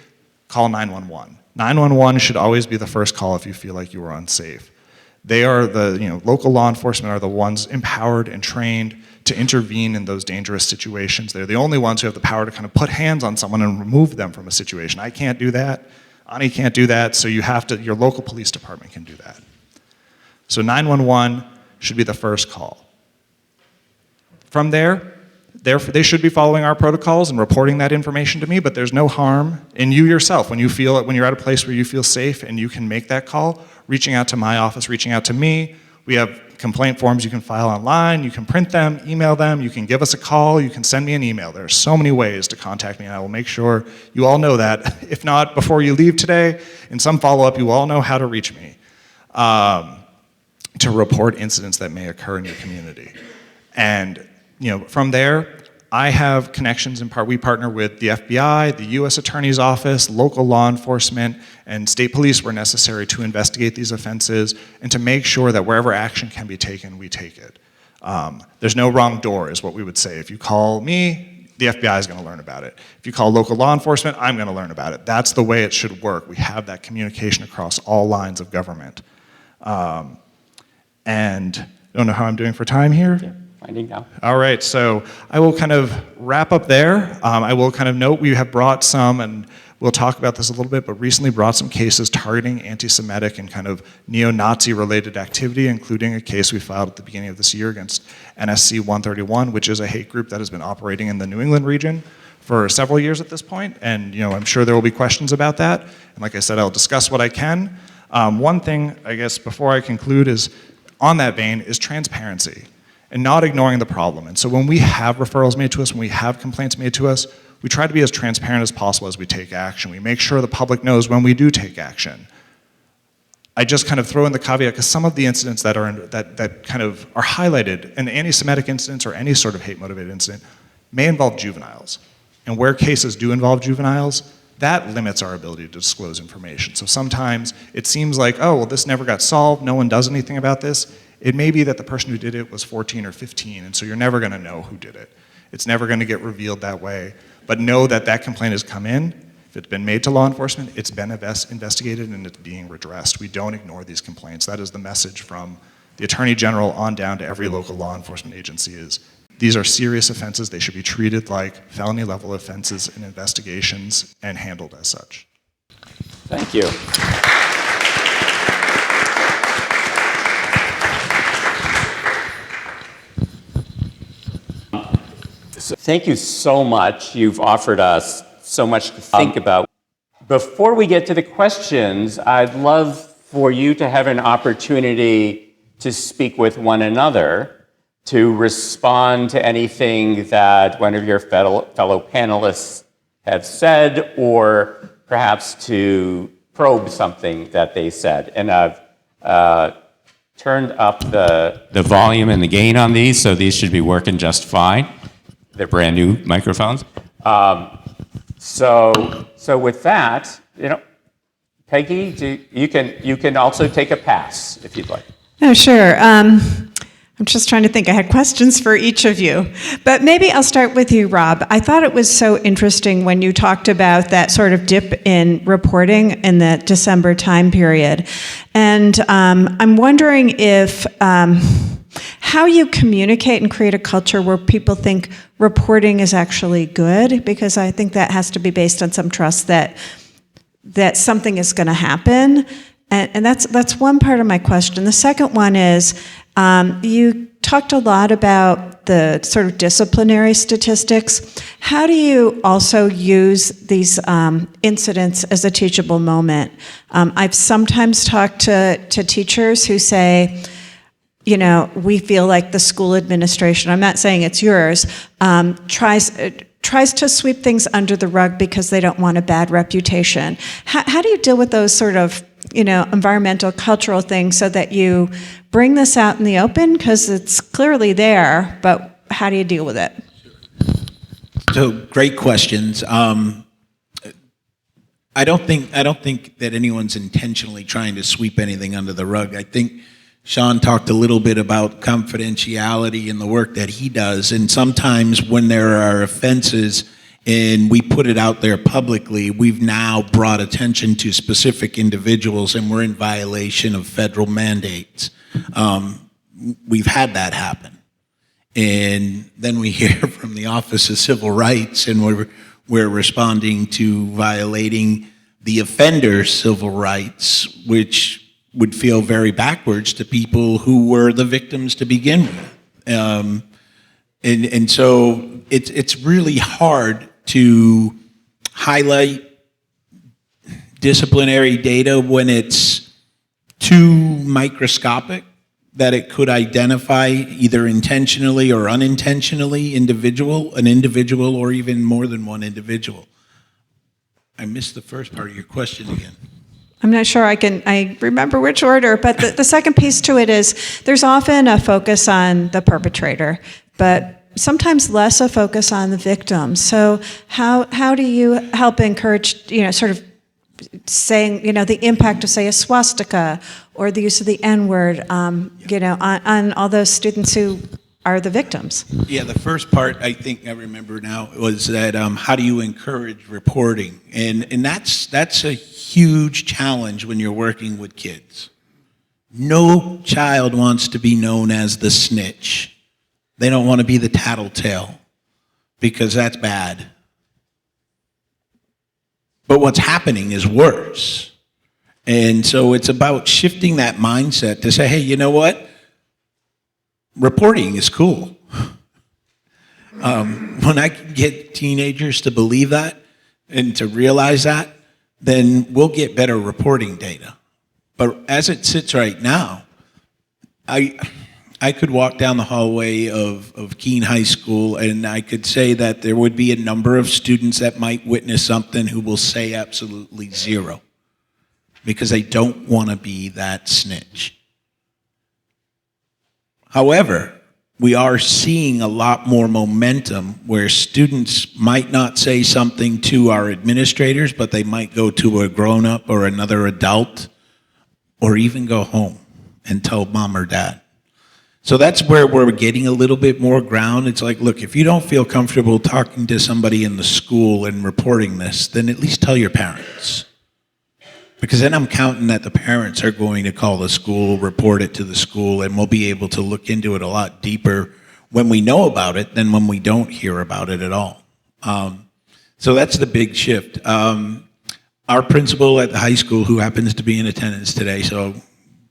call 911. 911 should always be the first call if you feel like you are unsafe. They are local law enforcement are the ones empowered and trained to intervene in those dangerous situations. They're the only ones who have the power to kind of put hands on someone and remove them from a situation. I can't do that. Ahni can't do that, so your local police department can do that. So 911 should be the first call. From there, they should be following our protocols and reporting that information to me, but there's no harm in you yourself, when you're at a place where you feel safe and you can make that call, reaching out to my office, reaching out to me. We have complaint forms you can file online, you can print them, email them, you can give us a call, you can send me an email. There are so many ways to contact me, and I will make sure you all know that. If not, before you leave today, in some follow-up, you all know how to reach me to report incidents that may occur in your community. And from there, I have connections we partner with the FBI, the U.S. Attorney's Office, local law enforcement, and state police where necessary to investigate these offenses and to make sure that wherever action can be taken, we take it. There's no wrong door, is what we would say. If you call me, the FBI is going to learn about it. If you call local law enforcement, I'm going to learn about it. That's the way it should work. We have that communication across all lines of government. And I don't know how I'm doing for time here. Yeah, winding down. All right, so I will kind of wrap up there. I will kind of note we have brought some, and we'll talk about this a little bit, but recently brought some cases targeting anti-Semitic and kind of neo-Nazi related activity, including a case we filed at the beginning of this year against NSC 131, which is a hate group that has been operating in the New England region for several years at this point. And I'm sure there will be questions about that. And like I said, I'll discuss what I can. One thing, I guess, before I conclude is, on that vein, is transparency and not ignoring the problem. And so when we have referrals made to us, when we have complaints made to us, we try to be as transparent as possible as we take action. We make sure the public knows when we do take action. I just kind of throw in the caveat, because some of the incidents that kind of are highlighted, and anti-Semitic incidents or any sort of hate-motivated incident, may involve juveniles. And where cases do involve juveniles, that limits our ability to disclose information. So sometimes it seems like, oh, well, this never got solved, no one does anything about this. It may be that the person who did it was 14 or 15, and so you're never gonna know who did it. It's never gonna get revealed that way. But know that that complaint has come in. If it's been made to law enforcement, it's been investigated and it's being redressed. We don't ignore these complaints. That is the message from the Attorney General on down to every local law enforcement agency is, these are serious offenses. They should be treated like felony level offenses in investigations and handled as such. Thank you. Thank you so much. You've offered us so much to think about. Before we get to the questions, I'd love for you to have an opportunity to speak with one another, to respond to anything that one of your fellow panelists have said, or perhaps to probe something that they said. And I've turned up the volume and the gain on these, so these should be working just fine. They're brand new microphones. So with that, Peggy, you can also take a pass if you'd like. Oh, sure. I'm just trying to think. I had questions for each of you. But maybe I'll start with you, Rob. I thought it was so interesting when you talked about that sort of dip in reporting in the December time period. And I'm wondering if how you communicate and create a culture where people think reporting is actually good, because I think that has to be based on some trust that something is going to happen. And that's one part of my question. The second one is, you talked a lot about the sort of disciplinary statistics. How do you also use these incidents as a teachable moment? I've sometimes talked to teachers who say, we feel like the school administration, I'm not saying it's yours, tries to sweep things under the rug because they don't want a bad reputation. How do you deal with those sort of environmental, cultural things so that you bring this out in the open? Because it's clearly there, but how do you deal with it? So great questions. I don't think that anyone's intentionally trying to sweep anything under the rug. I think Sean talked a little bit about confidentiality in the work that he does, and sometimes when there are offenses and we put it out there publicly, we've now brought attention to specific individuals and we're in violation of federal mandates. We've had that happen. And then we hear from the Office of Civil Rights and we're responding to violating the offender's civil rights, which would feel very backwards to people who were the victims to begin with. And so it's really hard to highlight disciplinary data when it's too microscopic that it could identify either intentionally or unintentionally an individual, or even more than one individual. I missed the first part of your question again. I'm not sure I remember which order, but the second piece to it is there's often a focus on the perpetrator, but sometimes less a focus on the victim. So how do you help encourage, sort of saying, the impact of, say, a swastika or the use of the N-word, on all those students who are the victims? Yeah, the first part, I think I remember now, was that how do you encourage reporting? And that's a huge challenge when you're working with kids. No child wants to be known as the snitch. They don't want to be the tattletale, because that's bad. But what's happening is worse. And so it's about shifting that mindset to say, hey, you know what? Reporting is cool. When I can get teenagers to believe that and to realize that, then we'll get better reporting data. But as it sits right now, I could walk down the hallway of Keene High School and I could say that there would be a number of students that might witness something who will say absolutely zero because they don't want to be that snitch. However, we are seeing a lot more momentum where students might not say something to our administrators, but they might go to a grown-up or another adult, or even go home and tell mom or dad. So that's where we're getting a little bit more ground. It's like, look, if you don't feel comfortable talking to somebody in the school and reporting this, then at least tell your parents. Because then I'm counting that the parents are going to call the school, report it to the school, and we'll be able to look into it a lot deeper when we know about it than when we don't hear about it at all. So that's the big shift. Our principal at the high school, who happens to be in attendance today, so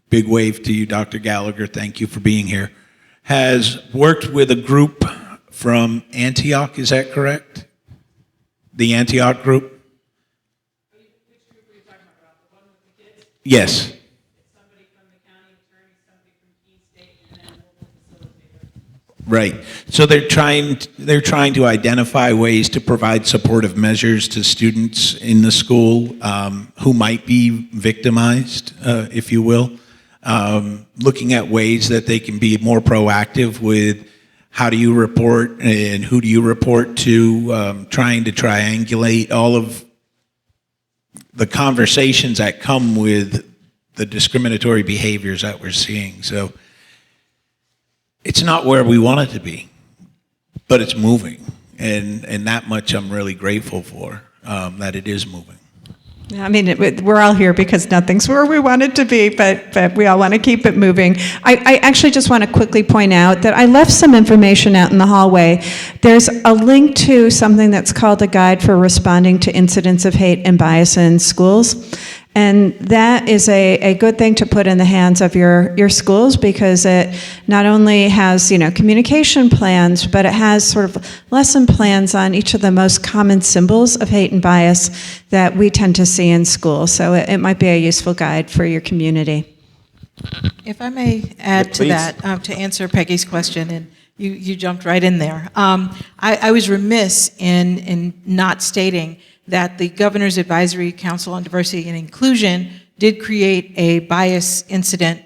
big wave to you, Dr. Gallagher, thank you for being here, has worked with a group from Antioch, is that correct? The Antioch group? Yes. Somebody from the county attorney, somebody from Keene State, and then a local facilitator. Right. So they're trying to identify ways to provide supportive measures to students in the school who might be victimized, if you will. Looking at ways that they can be more proactive with how do you report and who do you report to, trying to triangulate all of the conversations that come with the discriminatory behaviors that we're seeing. So it's not where we want it to be, but it's moving. And that much I'm really grateful for, that it is moving. I mean, we're all here because nothing's where we want it to be, but we all want to keep it moving. I actually just want to quickly point out that I left some information out in the hallway. There's a link to something that's called a Guide for Responding to Incidents of Hate and Bias in Schools. And that is a good thing to put in the hands of your schools, because it not only has, communication plans, but it has sort of lesson plans on each of the most common symbols of hate and bias that we tend to see in schools. So it might be a useful guide for your community. If I may add to Please. that, to answer Peggy's question, and you jumped right in there. I was remiss in not stating that the Governor's Advisory Council on Diversity and Inclusion did create a bias incident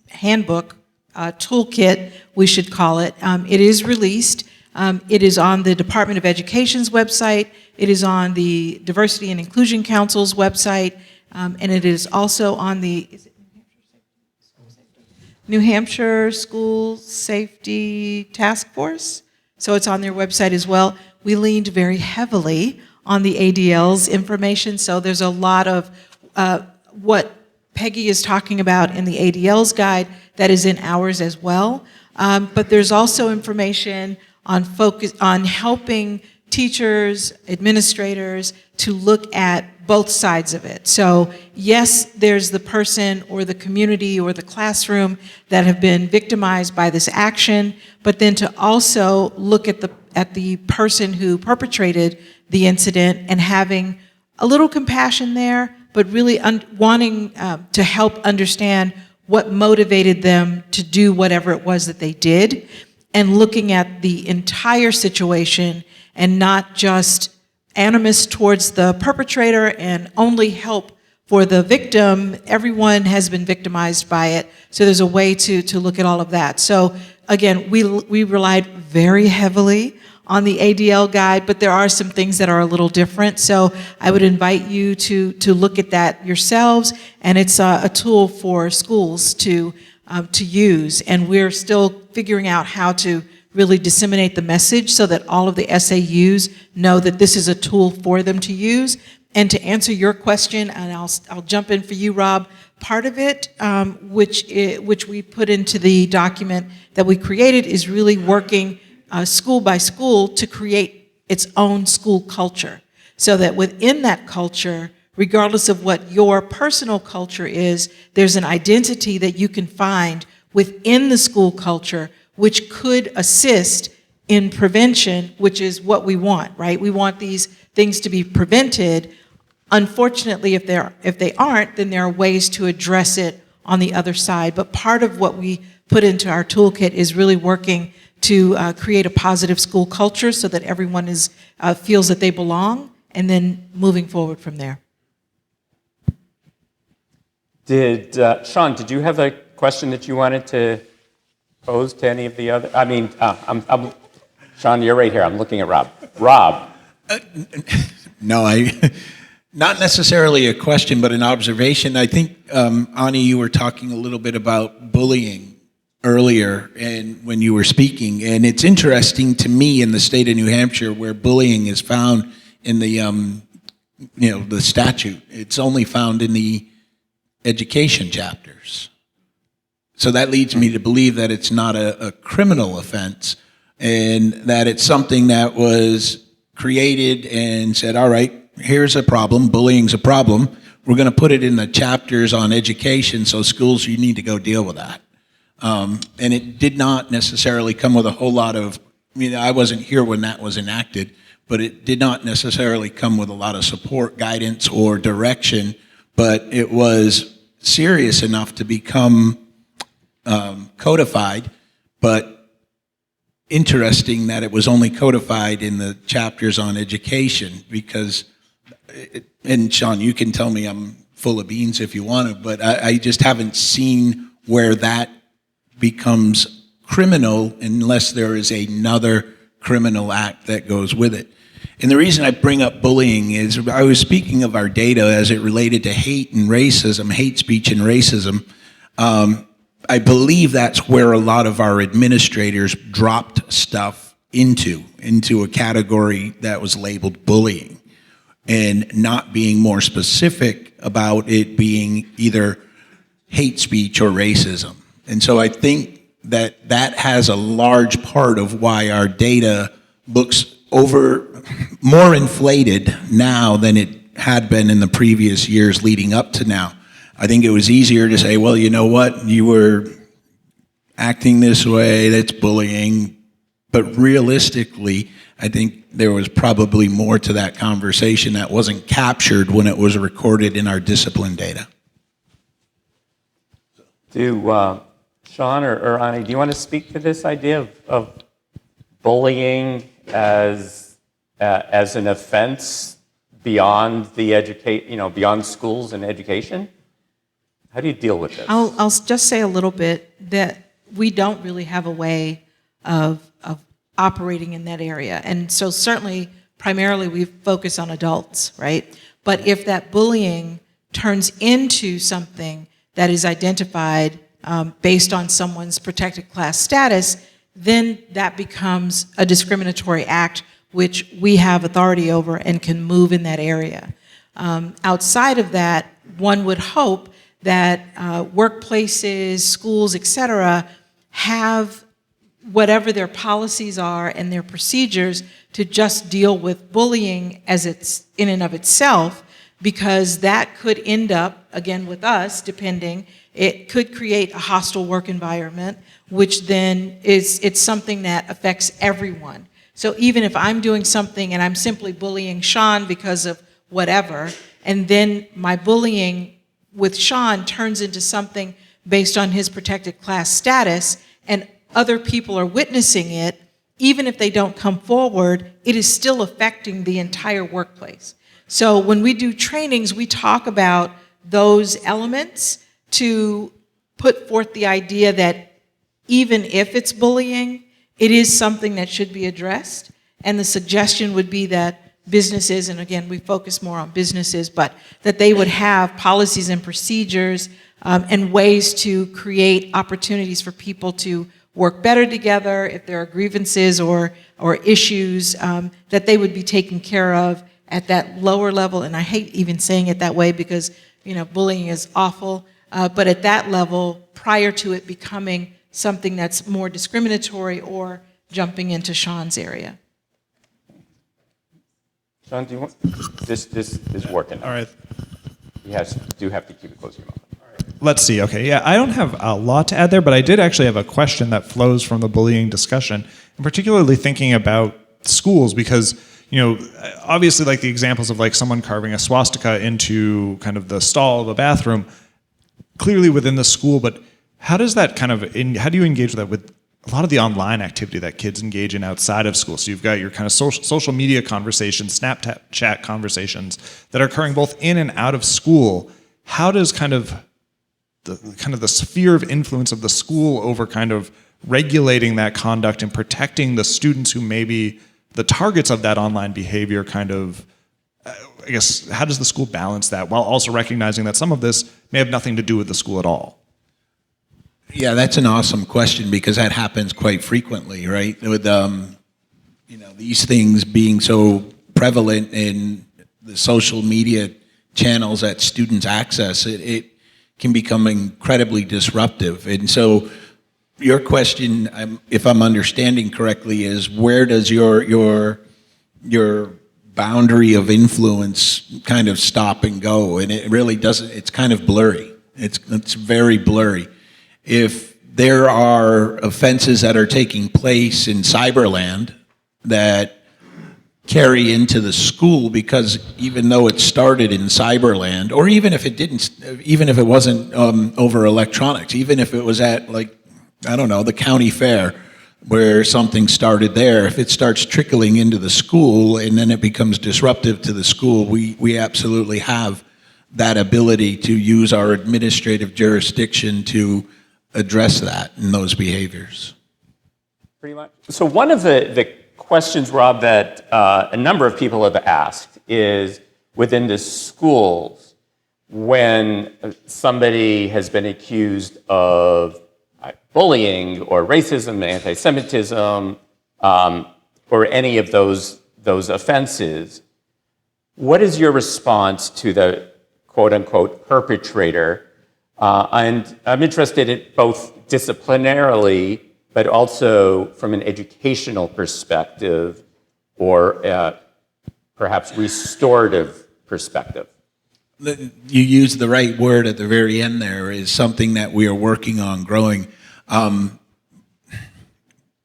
handbook, toolkit, we should call it. It is released. It is on the Department of Education's website. It is on the Diversity and Inclusion Council's website. And it is also on the New Hampshire School Safety Task Force. So it's on their website as well. We leaned very heavily on the ADL's information, so there's a lot of what Peggy is talking about in the ADL's guide that is in ours as well. But there's also information on helping teachers, administrators to look at both sides of it. So yes, there's the person or the community or the classroom that have been victimized by this action, but then to also look at the person who perpetrated the incident and having a little compassion there, but really wanting to help understand what motivated them to do whatever it was that they did, and looking at the entire situation and not just animus towards the perpetrator and only help for the victim. Everyone has been victimized by it, so there's a way to look at all of that. So again, we relied very heavily on the ADL guide, but there are some things that are a little different. So I would invite you to look at that yourselves, and it's a tool for schools to use. And we're still figuring out how to really disseminate the message so that all of the SAUs know that this is a tool for them to use. And to answer your question, and I'll jump in for you, Rob, part of it, which we put into the document that we created, is really working school by school to create its own school culture, so that within that culture, regardless of what your personal culture is, there's an identity that you can find within the school culture which could assist in prevention, which is what we want, right? We want these things to be prevented. Unfortunately, if they aren't, then there are ways to address it on the other side. But part of what we put into our toolkit is really working to create a positive school culture so that everyone feels that they belong, and then moving forward from there. Sean, did you have a question that you wanted to pose to any of the other? I mean, Sean, you're right here. I'm looking at Rob. Rob. No, not necessarily a question, but an observation. I think, Ahni, you were talking a little bit about bullying earlier and when you were speaking, and it's interesting to me in the state of New Hampshire where bullying is found in the the statute. It's only found in the education chapters. So that leads me to believe that it's not a criminal offense, and that it's something that was created and said, all right, here's a problem, bullying's a problem, we're going to put it in the chapters on education, so schools, you need to go deal with that. And it did not necessarily come with a whole lot of, I wasn't here when that was enacted, but it did not necessarily come with a lot of support, guidance, or direction, but it was serious enough to become codified, but interesting that it was only codified in the chapters on education, because, and Sean, you can tell me I'm full of beans if you want to, but I just haven't seen where that becomes criminal unless there is another criminal act that goes with it. And the reason I bring up bullying is I was speaking of our data as it related to hate and racism, hate speech and racism. I believe that's where a lot of our administrators dropped stuff into a category that was labeled bullying, and not being more specific about it being either hate speech or racism. And so I think that that has a large part of why our data looks more inflated now than it had been in the previous years leading up to now. I think it was easier to say, well, you know what, you were acting this way, that's bullying. But realistically, I think there was probably more to that conversation that wasn't captured when it was recorded in our discipline data. Sean or Ahni, do you want to speak to this idea of bullying as an offense beyond the beyond schools and education? How do you deal with this? I'll just say a little bit that we don't really have a way of operating in that area. And so certainly, primarily, we focus on adults, right? But if that bullying turns into something that is identified based on someone's protected class status, then that becomes a discriminatory act which we have authority over and can move in that area. Outside of that, one would hope that workplaces, schools, et cetera, have whatever their policies are and their procedures to just deal with bullying as it's in and of itself, because that could end up, again with us, depending, it could create a hostile work environment, which then it's something that affects everyone. So even if I'm doing something and I'm simply bullying Sean because of whatever, and then my bullying with Sean turns into something based on his protected class status, and other people are witnessing it, even if they don't come forward, it is still affecting the entire workplace. So when we do trainings, we talk about those elements to put forth the idea that even if it's bullying, it is something that should be addressed. And the suggestion would be that businesses, and again, we focus more on businesses, but that they would have policies and procedures and ways to create opportunities for people to work better together if there are grievances or issues, that they would be taken care of at that lower level. And I hate even saying it that way because, bullying is awful, but at that level, prior to it becoming something that's more discriminatory or jumping into Sean's area. Sean, do you want, this is working. All right. You do have to keep it close to your mouth. Let's see. Okay, yeah, I don't have a lot to add there, but I did actually have a question that flows from the bullying discussion, and particularly thinking about schools, because obviously, like the examples of like someone carving a swastika into kind of the stall of a bathroom, clearly within the school. But how does that how do you engage with that with a lot of the online activity that kids engage in outside of school? So you've got your kind of social media conversations, Snapchat conversations that are occurring both in and out of school. How does the sphere of influence of the school over kind of regulating that conduct and protecting the students who may be the targets of that online behavior how does the school balance that while also recognizing that some of this may have nothing to do with the school at all? Yeah, that's an awesome question because that happens quite frequently, right? With these things being so prevalent in the social media channels that students access, it can become incredibly disruptive. And so your question, if I'm understanding correctly, is where does your boundary of influence kind of stop and go? And it really doesn't, it's kind of blurry. It's very blurry. If there are offenses that are taking place in cyberland that carry into the school, because even though it started in cyberland, or even if it wasn't over electronics, even if it was at the county fair where something started there, if it starts trickling into the school and then it becomes disruptive to the school, we absolutely have that ability to use our administrative jurisdiction to address that and those behaviors. Pretty much. So one of the questions, Rob, that a number of people have asked is within the schools, when somebody has been accused of bullying or racism, anti-Semitism, or any of those offenses, what is your response to the quote-unquote perpetrator? And I'm interested in both disciplinarily, but also from an educational perspective or perhaps restorative perspective. You used the right word at the very end there, is something that we are working on growing. The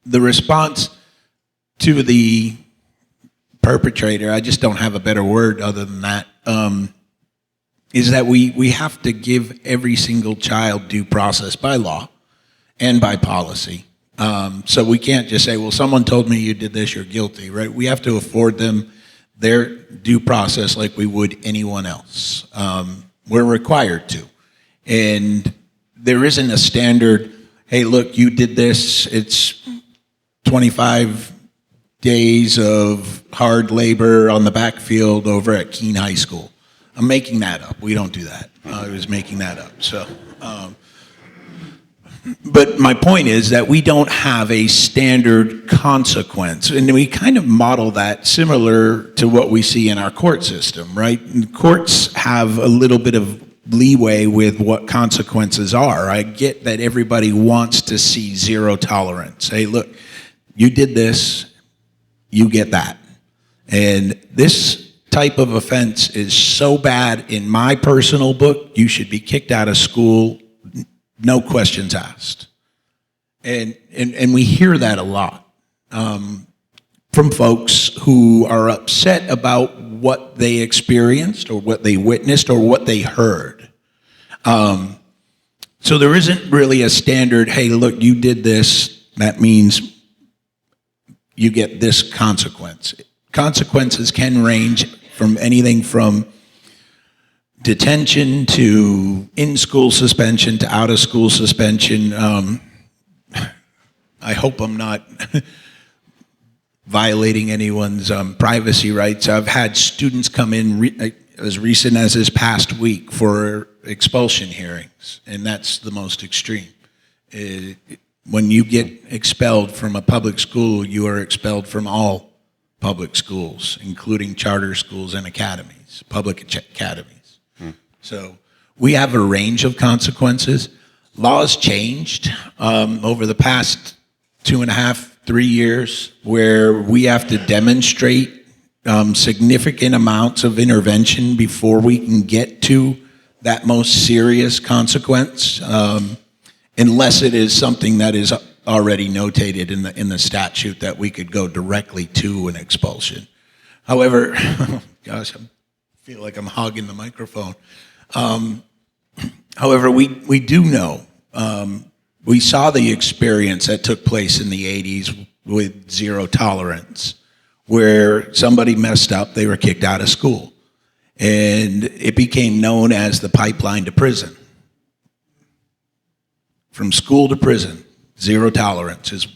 response to the perpetrator, I just don't have a better word other than that, is that we have to give every single child due process by law and by policy. So we can't just say, well, someone told me you did this, you're guilty, right? We have to afford them their due process like we would anyone else. We're required to. And there isn't a standard, hey, look, you did this, it's 25 days of hard labor on the backfield over at Keene High School. I'm making that up. We don't do that. I was making that up. So, but my point is that we don't have a standard consequence, and we kind of model that similar to what we see in our court system, right? And courts have a little bit of leeway with what consequences are. I get that everybody wants to see zero tolerance. Hey, look, you did this, you get that. And this type of offense is so bad in my personal book, you should be kicked out of school, no questions asked. And we hear that a lot from folks who are upset about what they experienced or what they witnessed or what they heard. So there isn't really a standard, hey, look, you did this, that means you get this consequence. Consequences can range from anything from detention to in-school suspension to out-of-school suspension. I hope I'm not violating anyone's privacy rights. I've had students come in as recent as this past week for expulsion hearings, and that's the most extreme. When you get expelled from a public school, you are expelled from all public schools, including charter schools and academies, public academies. So we have a range of consequences. Laws changed over the past 2.5, 3 years, where we have to demonstrate significant amounts of intervention before we can get to that most serious consequence, unless it is something that is already notated in the statute that we could go directly to an expulsion. However, gosh, I feel like I'm hogging the microphone. However, we do know, we saw the experience that took place in the 80s with zero tolerance, where somebody messed up, they were kicked out of school. And it became known as the pipeline to prison. From school to prison, zero tolerance is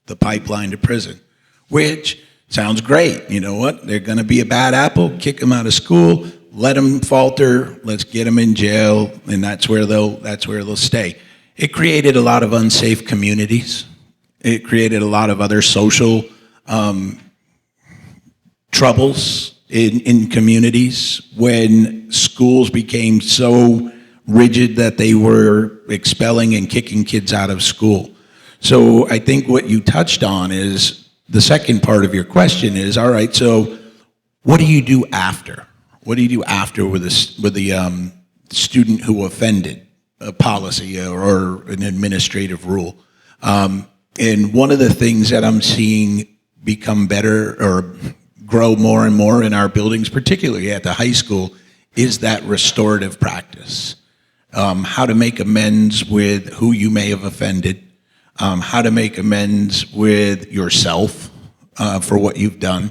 the pipeline to prison, which sounds great. You know what? They're going to be a bad apple, kick them out of school, let them falter, let's get them in jail, and that's where they'll stay. It created a lot of unsafe communities. It created a lot of other social troubles in communities when schools became so rigid that they were expelling and kicking kids out of school. So I think what you touched on is the second part of your question is, all right, so what do you do after? What do you do after with the student who offended a policy or an administrative rule? And one of the things that I'm seeing become better or grow more and more in our buildings, particularly at the high school, is that restorative practice. How to make amends with who you may have offended, how to make amends with yourself for what you've done,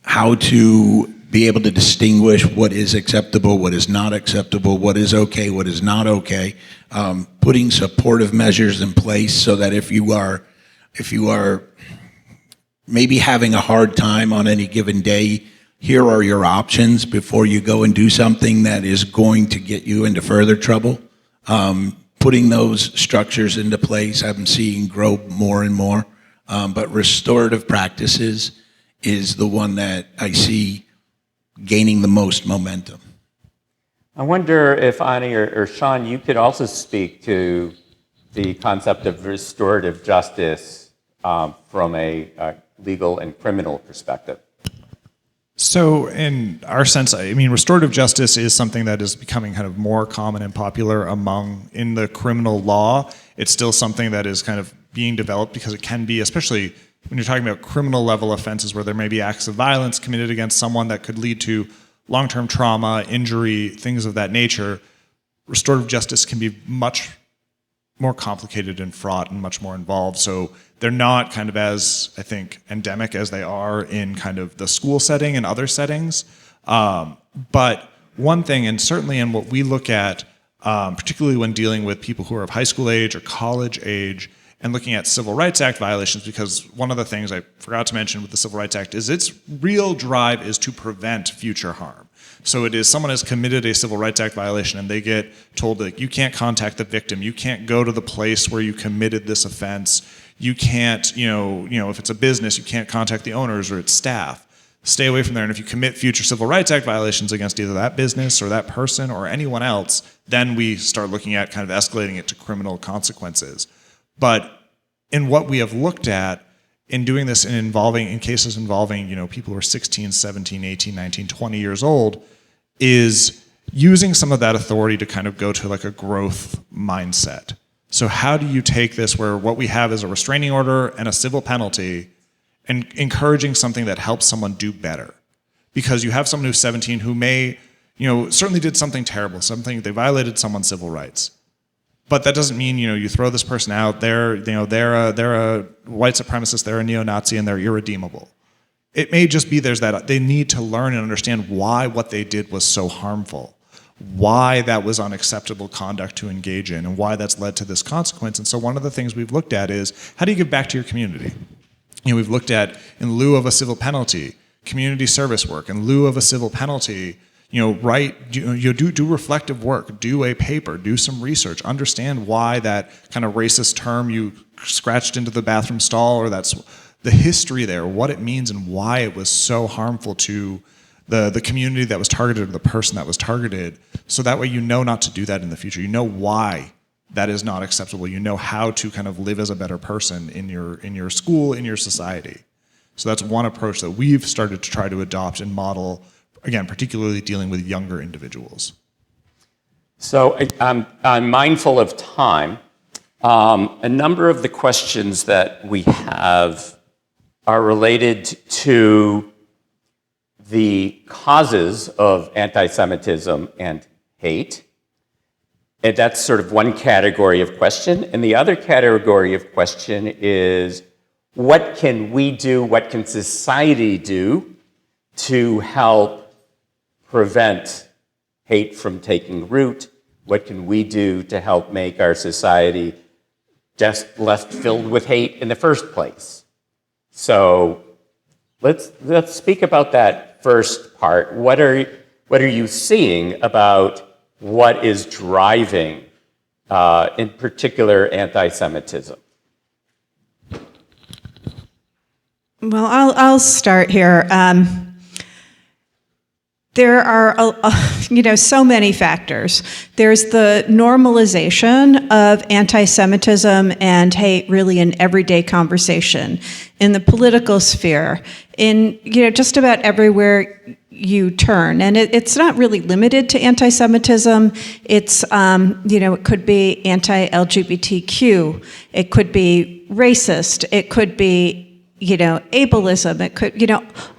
how to be able to distinguish what is acceptable, what is not acceptable, what is okay, what is not okay, putting supportive measures in place so that if you are maybe having a hard time on any given day, here are your options before you go and do something that is going to get you into further trouble. Putting those structures into place, I'm seeing grow more and more. But restorative practices is the one that I see gaining the most momentum. I wonder if Ahni or Sean, you could also speak to the concept of restorative justice from a legal and criminal perspective. So in our sense, I mean, restorative justice is something that is becoming kind of more common and popular in the criminal law. It's still something that is kind of being developed because it can be, especially when you're talking about criminal level offenses where there may be acts of violence committed against someone that could lead to long-term trauma, injury, things of that nature. Restorative justice can be much more complicated and fraught and much more involved. So they're not kind of as, I think, endemic as they are in kind of the school setting and other settings. But one thing, and certainly in what we look at, particularly when dealing with people who are of high school age or college age, and looking at Civil Rights Act violations, because one of the things I forgot to mention with the Civil Rights Act is its real drive is to prevent future harm. So it is someone has committed a Civil Rights Act violation and they get told that you can't contact the victim, you can't go to the place where you committed this offense, you can't, if it's a business, you can't contact the owners or its staff. Stay away from there, and if you commit future Civil Rights Act violations against either that business or that person or anyone else, then we start looking at kind of escalating it to criminal consequences. But in what we have looked at, in doing this and in cases involving, people who are 16, 17, 18, 19, 20 years old, is using some of that authority to kind of go to like a growth mindset. So how do you take this where what we have is a restraining order and a civil penalty and encouraging something that helps someone do better? Because you have someone who's 17 who may, certainly did something terrible, they violated someone's civil rights. But that doesn't mean, you throw this person out, they're a white supremacist, they're a neo-Nazi, and they're irredeemable. It may just be that they need to learn and understand why what they did was so harmful, why that was unacceptable conduct to engage in, and why that's led to this consequence. And so one of the things we've looked at is, how do you give back to your community? We've looked at, in lieu of a civil penalty, community service work. In lieu of a civil penalty, do reflective work, do a paper, do some research, understand why that kind of racist term you scratched into the bathroom stall, or that's the history there, what it means and why it was so harmful to the community that was targeted or the person that was targeted. So that way not to do that in the future. You know why that is not acceptable. You know how to kind of live as a better person in your school, in your society. So that's one approach that we've started to try to adopt and model, again, particularly dealing with younger individuals. So I'm mindful of time. A number of the questions that we have are related to the causes of anti-Semitism and hate. And that's sort of one category of question. And the other category of question is, what can we do, what can society do to help prevent hate from taking root? What can we do to help make our society just less filled with hate in the first place? So let's speak about that first part. What are you seeing about what is driving, in particular, anti-Semitism? Well, I'll start here. There are, so many factors. There's the normalization of anti-Semitism and hate really in everyday conversation, in the political sphere, in, just about everywhere you turn. And it's not really limited to anti-Semitism. It's, it could be anti-LGBTQ. It could be racist. It could be ableism, it could,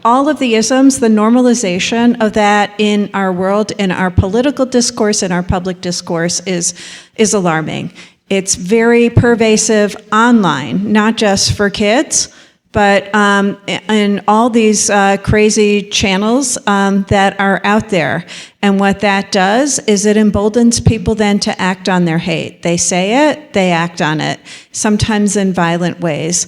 all of the isms, the normalization of that in our world, in our political discourse, in our public discourse is alarming. It's very pervasive online, not just for kids, but in all these crazy channels that are out there. And what that does is it emboldens people then to act on their hate. They say it, they act on it, sometimes in violent ways.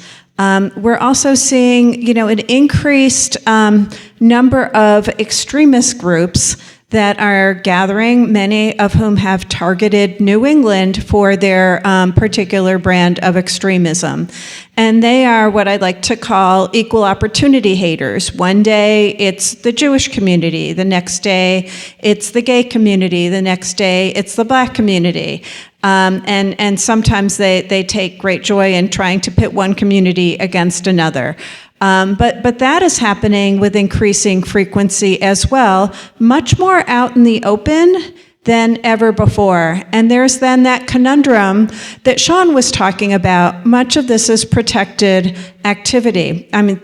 We're also seeing, an increased number of extremist groups that are gathering, many of whom have targeted New England for their particular brand of extremism. And they are what I like to call equal opportunity haters. One day it's the Jewish community, the next day it's the gay community, the next day it's the Black community. And sometimes they take great joy in trying to pit one community against another. But that is happening with increasing frequency as well, much more out in the open than ever before. And there's then that conundrum that Sean was talking about. Much of this is protected activity. I mean,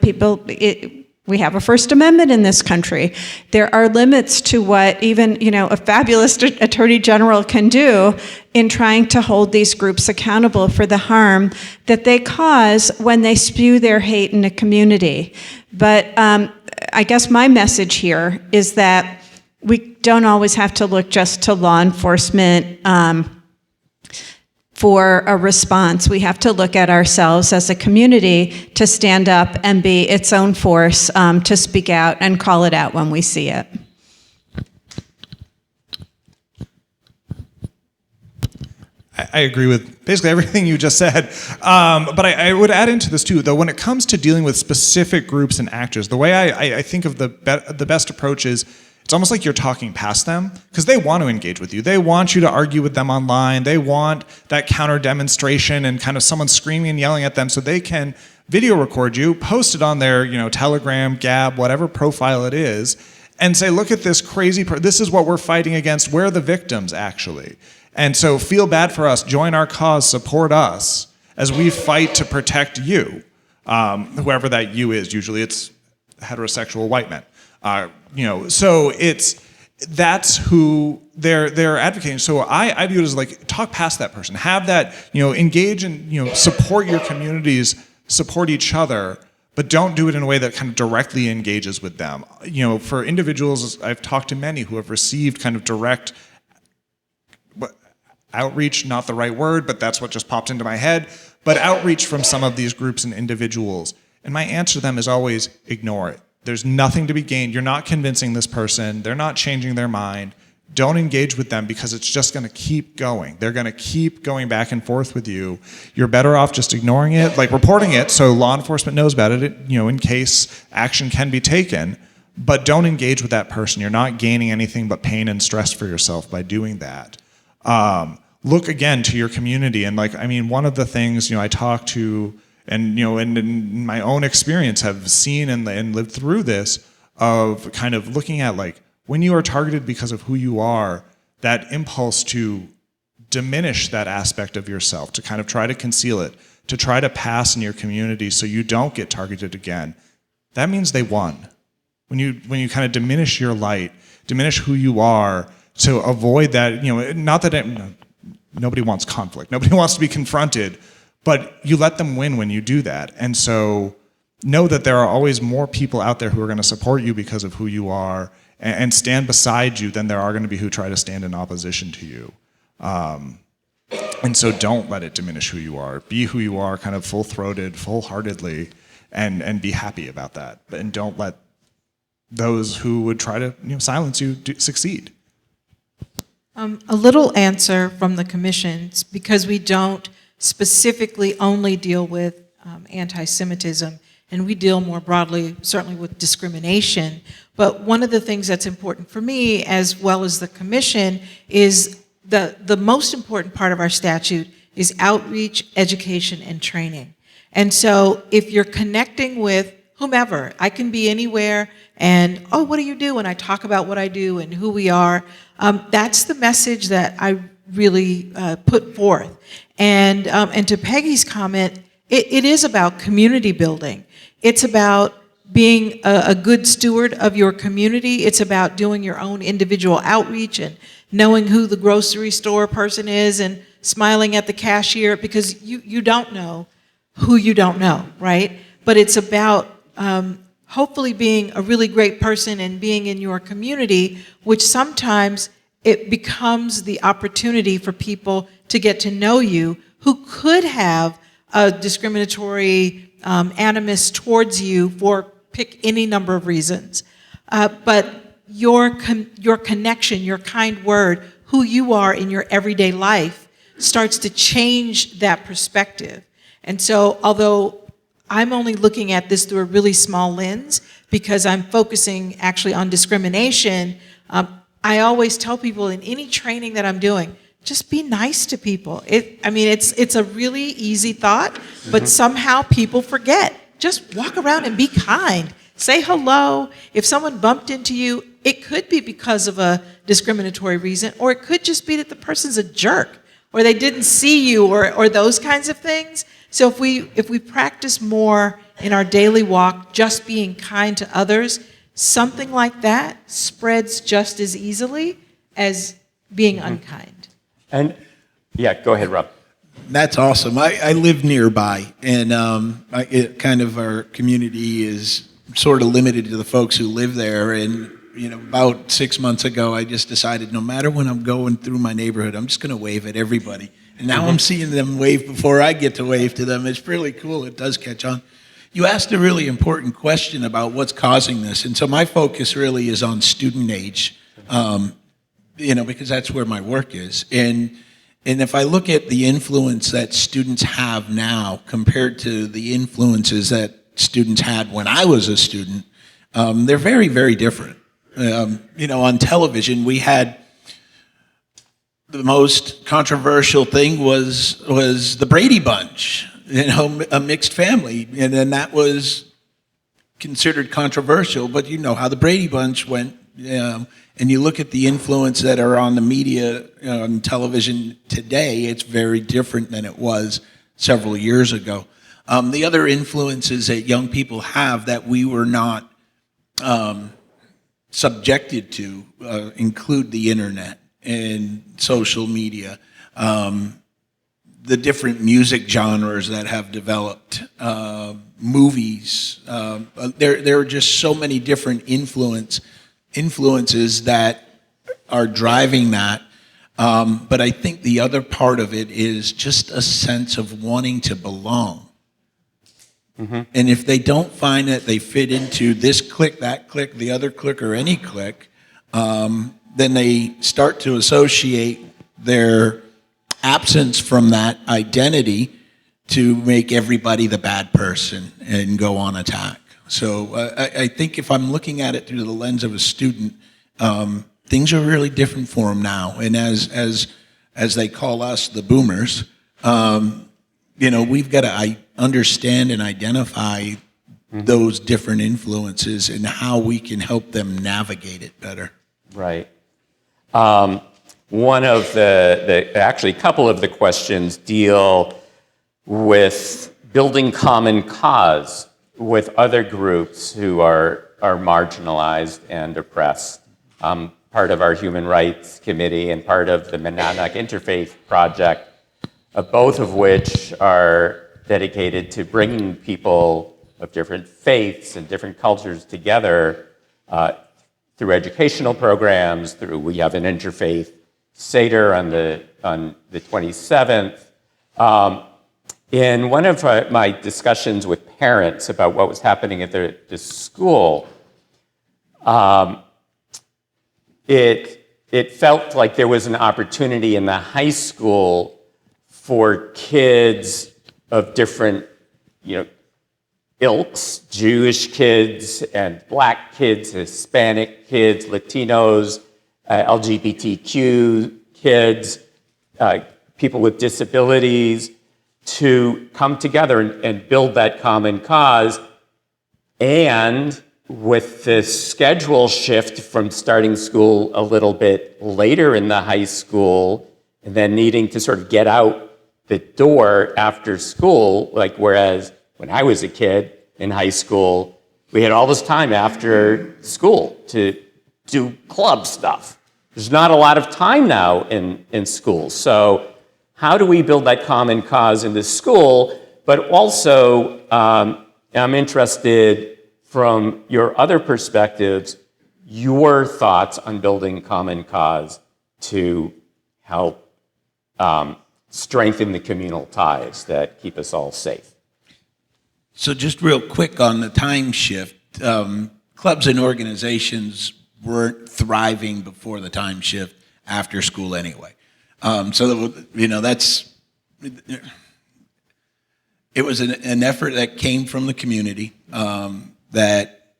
we have a First Amendment in this country. There are limits to what even, a fabulous attorney general can do in trying to hold these groups accountable for the harm that they cause when they spew their hate in a community. But I guess my message here is that we don't always have to look just to law enforcement for a response. We have to look at ourselves as a community to stand up and be its own force, to speak out and call it out when we see it. I agree with basically everything you just said. But I would add into this too, though, when it comes to dealing with specific groups and actors, the way I think of the best approach is, it's almost like you're talking past them, because they want to engage with you. They want you to argue with them online. They want that counter demonstration and kind of someone screaming and yelling at them so they can video record you, post it on their, Telegram, Gab, whatever profile it is, and say, look at this crazy, this is what we're fighting against. We're the victims, actually. And so feel bad for us, join our cause, support us as we fight to protect you, whoever that you is. Usually it's heterosexual white men. So that's who they're advocating. So I view it as like, talk past that person, have that, engage and, support your communities, support each other, but don't do it in a way that kind of directly engages with them. For individuals, I've talked to many who have received kind of direct outreach, not the right word, but that's what just popped into my head, but outreach from some of these groups and individuals. And my answer to them is always ignore it. There's nothing to be gained. You're not convincing this person. They're not changing their mind. Don't engage with them because it's just going to keep going. They're going to keep going back and forth with you. You're better off just ignoring it, like reporting it so law enforcement knows about it, in case action can be taken. But don't engage with that person. You're not gaining anything but pain and stress for yourself by doing that. Look again to your community. And one of the things, I talk to and in my own experience have seen and lived through this of kind of looking at when you are targeted because of who you are, that impulse to diminish that aspect of yourself, to kind of try to conceal it, to try to pass in your community so you don't get targeted again, that means they won. When you kind of diminish your light, diminish who you are, to avoid that, not that nobody wants conflict, nobody wants to be confronted, but you let them win when you do that. And so know that there are always more people out there who are going to support you because of who you are and stand beside you than there are going to be who try to stand in opposition to you. And so don't let it diminish who you are. Be who you are, kind of full-throated, full-heartedly, and be happy about that. And don't let those who would try to silence you succeed. A little answer from the commissions, because we don't specifically only deal with anti-Semitism, and we deal more broadly, certainly with discrimination. But one of the things that's important for me, as well as the commission, is the most important part of our statute is outreach, education, and training. And so if you're connecting with whomever, I can be anywhere, and, oh, what do you do? And I talk about what I do and who we are. That's the message that I really put forth. And to Peggy's comment, it is about community building. It's about being a good steward of your community. It's about doing your own individual outreach and knowing who the grocery store person is and smiling at the cashier, because you don't know who you don't know, right? But it's about hopefully being a really great person and being in your community, which sometimes it becomes the opportunity for people to get to know you who could have a discriminatory animus towards you for pick any number of reasons. But your connection, your kind word, who you are in your everyday life starts to change that perspective. And so although I'm only looking at this through a really small lens because I'm focusing actually on discrimination, I always tell people in any training that I'm doing, just be nice to people. It's a really easy thought, but somehow people forget. Just walk around and be kind. Say hello. If someone bumped into you, it could be because of a discriminatory reason, or it could just be that the person's a jerk, or they didn't see you, or those kinds of things. So if we practice more in our daily walk, just being kind to others, something like that spreads just as easily as being unkind. And yeah, go ahead, Rob. That's awesome. I live nearby, and our community is sort of limited to the folks who live there. And about 6 months ago, I just decided no matter when I'm going through my neighborhood, I'm just going to wave at everybody. And now I'm seeing them wave before I get to wave to them. It's really cool. It does catch on. You asked a really important question about what's causing this, and so my focus really is on student age, because that's where my work is. And if I look at the influence that students have now compared to the influences that students had when I was a student, they're very, very different. On television, we had the most controversial thing was the Brady Bunch. a mixed family, and then that was considered controversial. But you know how the Brady Bunch went, and you look at the influence that are on the media, on television today. It's very different than it was several years ago. The other influences that young people have that we were not subjected to include the internet and social media, the different music genres that have developed, movies. There are just so many different influences that are driving that. But I think the other part of it is just a sense of wanting to belong. Mm-hmm. And if they don't find that they fit into this clique, that clique, the other clique, or any clique, then they start to associate their absence from that identity to make everybody the bad person and go on attack. So I think if I'm looking at it through the lens of a student, things are really different for them now. And as they call us, the boomers, we've got to understand and identify those different influences and how we can help them navigate it better. Right. One of actually a couple of the questions deal with building common cause with other groups who are marginalized and oppressed. Part of our Human Rights Committee and part of the Monadnock Interfaith Project, both of which are dedicated to bringing people of different faiths and different cultures together through educational programs. We have an interfaith Seder on the 27th. In one of my discussions with parents about what was happening at the school, it felt like there was an opportunity in the high school for kids of different, ilks, Jewish kids and black kids, Hispanic kids, Latinos, LGBTQ kids, people with disabilities, to come together and build that common cause. And with this schedule shift from starting school a little bit later in the high school and then needing to sort of get out the door after school, like whereas when I was a kid in high school, we had all this time after school to do club stuff. There's not a lot of time now in school. So how do we build that common cause in the school? But also, I'm interested from your other perspectives, your thoughts on building common cause to help strengthen the communal ties that keep us all safe. So just real quick on the time shift, clubs and organizations weren't thriving before the time shift after school anyway. It was an effort that came from the community that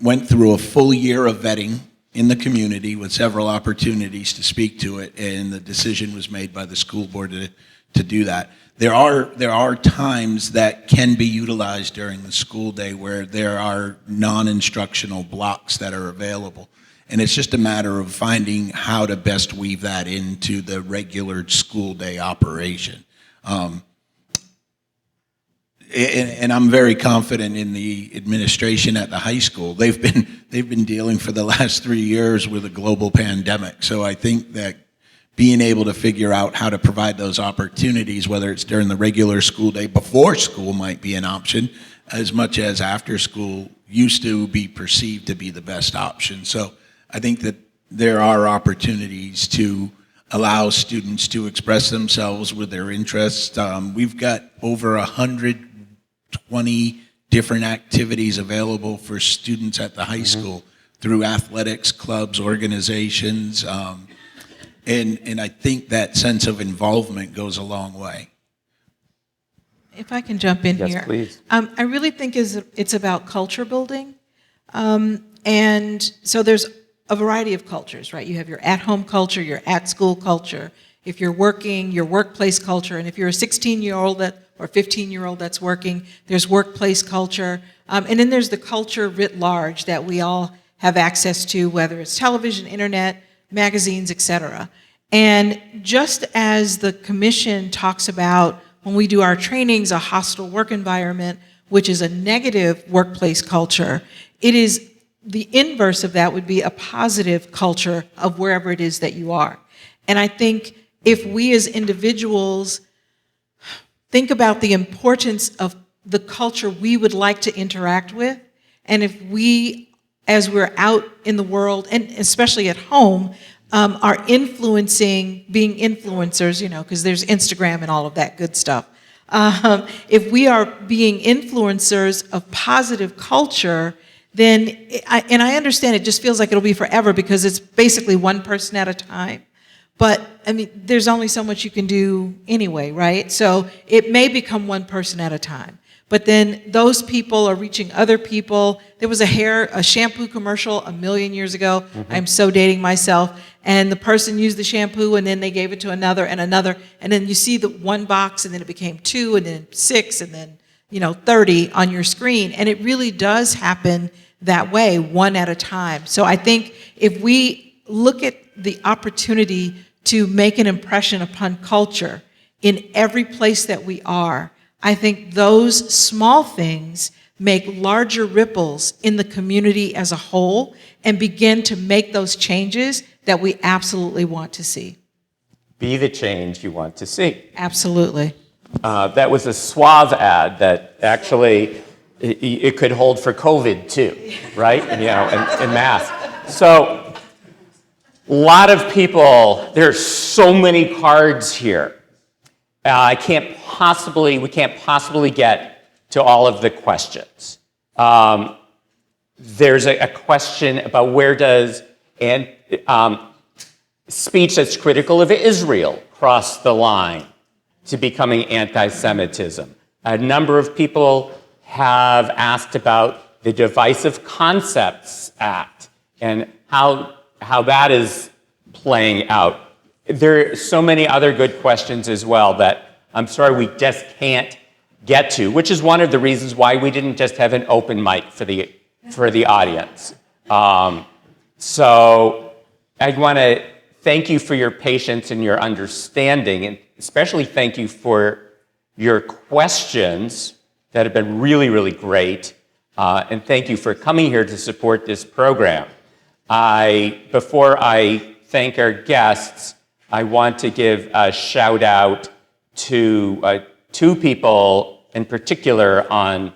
went through a full year of vetting in the community with several opportunities to speak to it, and the decision was made by the school board to do that. There are times that can be utilized during the school day where there are non-instructional blocks that are available. And it's just a matter of finding how to best weave that into the regular school day operation. And I'm very confident in the administration at the high school. They've been dealing for the last 3 years with a global pandemic. So I think that being able to figure out how to provide those opportunities, whether it's during the regular school day, before school might be an option, as much as after school used to be perceived to be the best option. So I think that there are opportunities to allow students to express themselves with their interests. We've got over 120 different activities available for students at the high school through athletics, clubs, organizations, and I think that sense of involvement goes a long way. If I can jump in here. Yes, please. I really think it's about culture building. And so there's a variety of cultures, right? You have your at-home culture, your at-school culture, If you're working, your workplace culture, and if you're a 16-year-old or 15-year-old that's working, there's workplace culture. And then there's the culture writ large that we all have access to, whether it's television, internet, magazines, etc. And just as the commission talks about when we do our trainings, a hostile work environment, which is a negative workplace culture, it is the inverse of that would be a positive culture of wherever it is that you are. And I think if we as individuals think about the importance of the culture we would like to interact with, and if we, as we're out in the world, and especially at home, are influencing, being influencers, because there's Instagram and all of that good stuff. If we are being influencers of positive culture, then, I understand it just feels like it'll be forever because it's basically one person at a time. But, there's only so much you can do anyway, right? So it may become one person at a time. But then those people are reaching other people. There was a shampoo commercial a million years ago. Mm-hmm. I'm so dating myself. And the person used the shampoo, and then they gave it to another and another. And then you see the one box, and then it became 2, and then 6, and then 30 on your screen. And it really does happen that way, one at a time. So I think if we look at the opportunity to make an impression upon culture in every place that we are, I think those small things make larger ripples in the community as a whole and begin to make those changes that we absolutely want to see. Be the change you want to see. Absolutely. That was a suave ad that actually it could hold for COVID too, right? And mask. So a lot of people, there's so many cards here. We can't possibly get to all of the questions. There's a question about where does speech that's critical of Israel cross the line to becoming anti-Semitism. A number of people have asked about the Divisive Concepts Act and how that is playing out. There are so many other good questions as well that I'm sorry we just can't get to, which is one of the reasons why we didn't just have an open mic for the audience. So I want to thank you for your patience and your understanding, and especially thank you for your questions that have been really, really great, and thank you for coming here to support this program. Before I thank our guests, I want to give a shout out to 2 people in particular on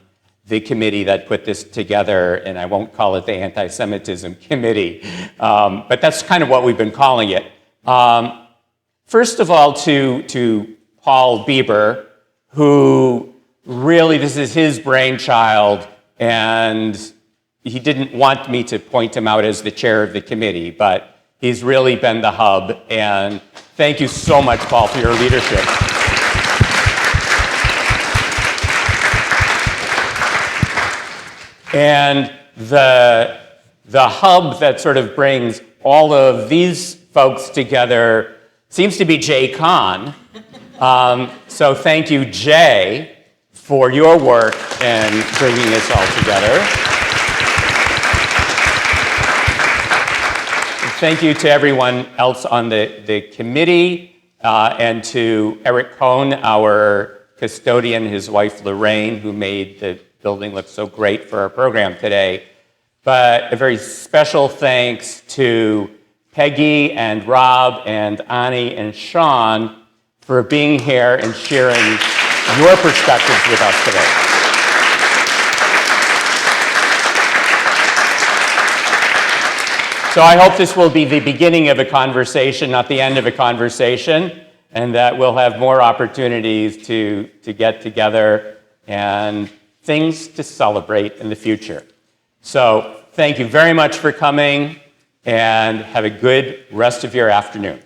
the committee that put this together, and I won't call it the Anti-Semitism Committee, but that's kind of what we've been calling it. First of all, to Paul Bieber, who really, this is his brainchild, and he didn't want me to point him out as the chair of the committee, but he's really been the hub, and thank you so much, Paul, for your leadership. And the hub that sort of brings all of these folks together seems to be Jay Kahn. So thank you, Jay, for your work in bringing us all together. Thank you to everyone else on the committee, and to Eric Cohn, our custodian, his wife Lorraine, who made the building look so great for our program today. But a very special thanks to Peggy and Rob and Ahni and Sean for being here and sharing your perspectives with us today. So I hope this will be the beginning of a conversation, not the end of a conversation, and that we'll have more opportunities to get together and things to celebrate in the future. So thank you very much for coming, and have a good rest of your afternoon.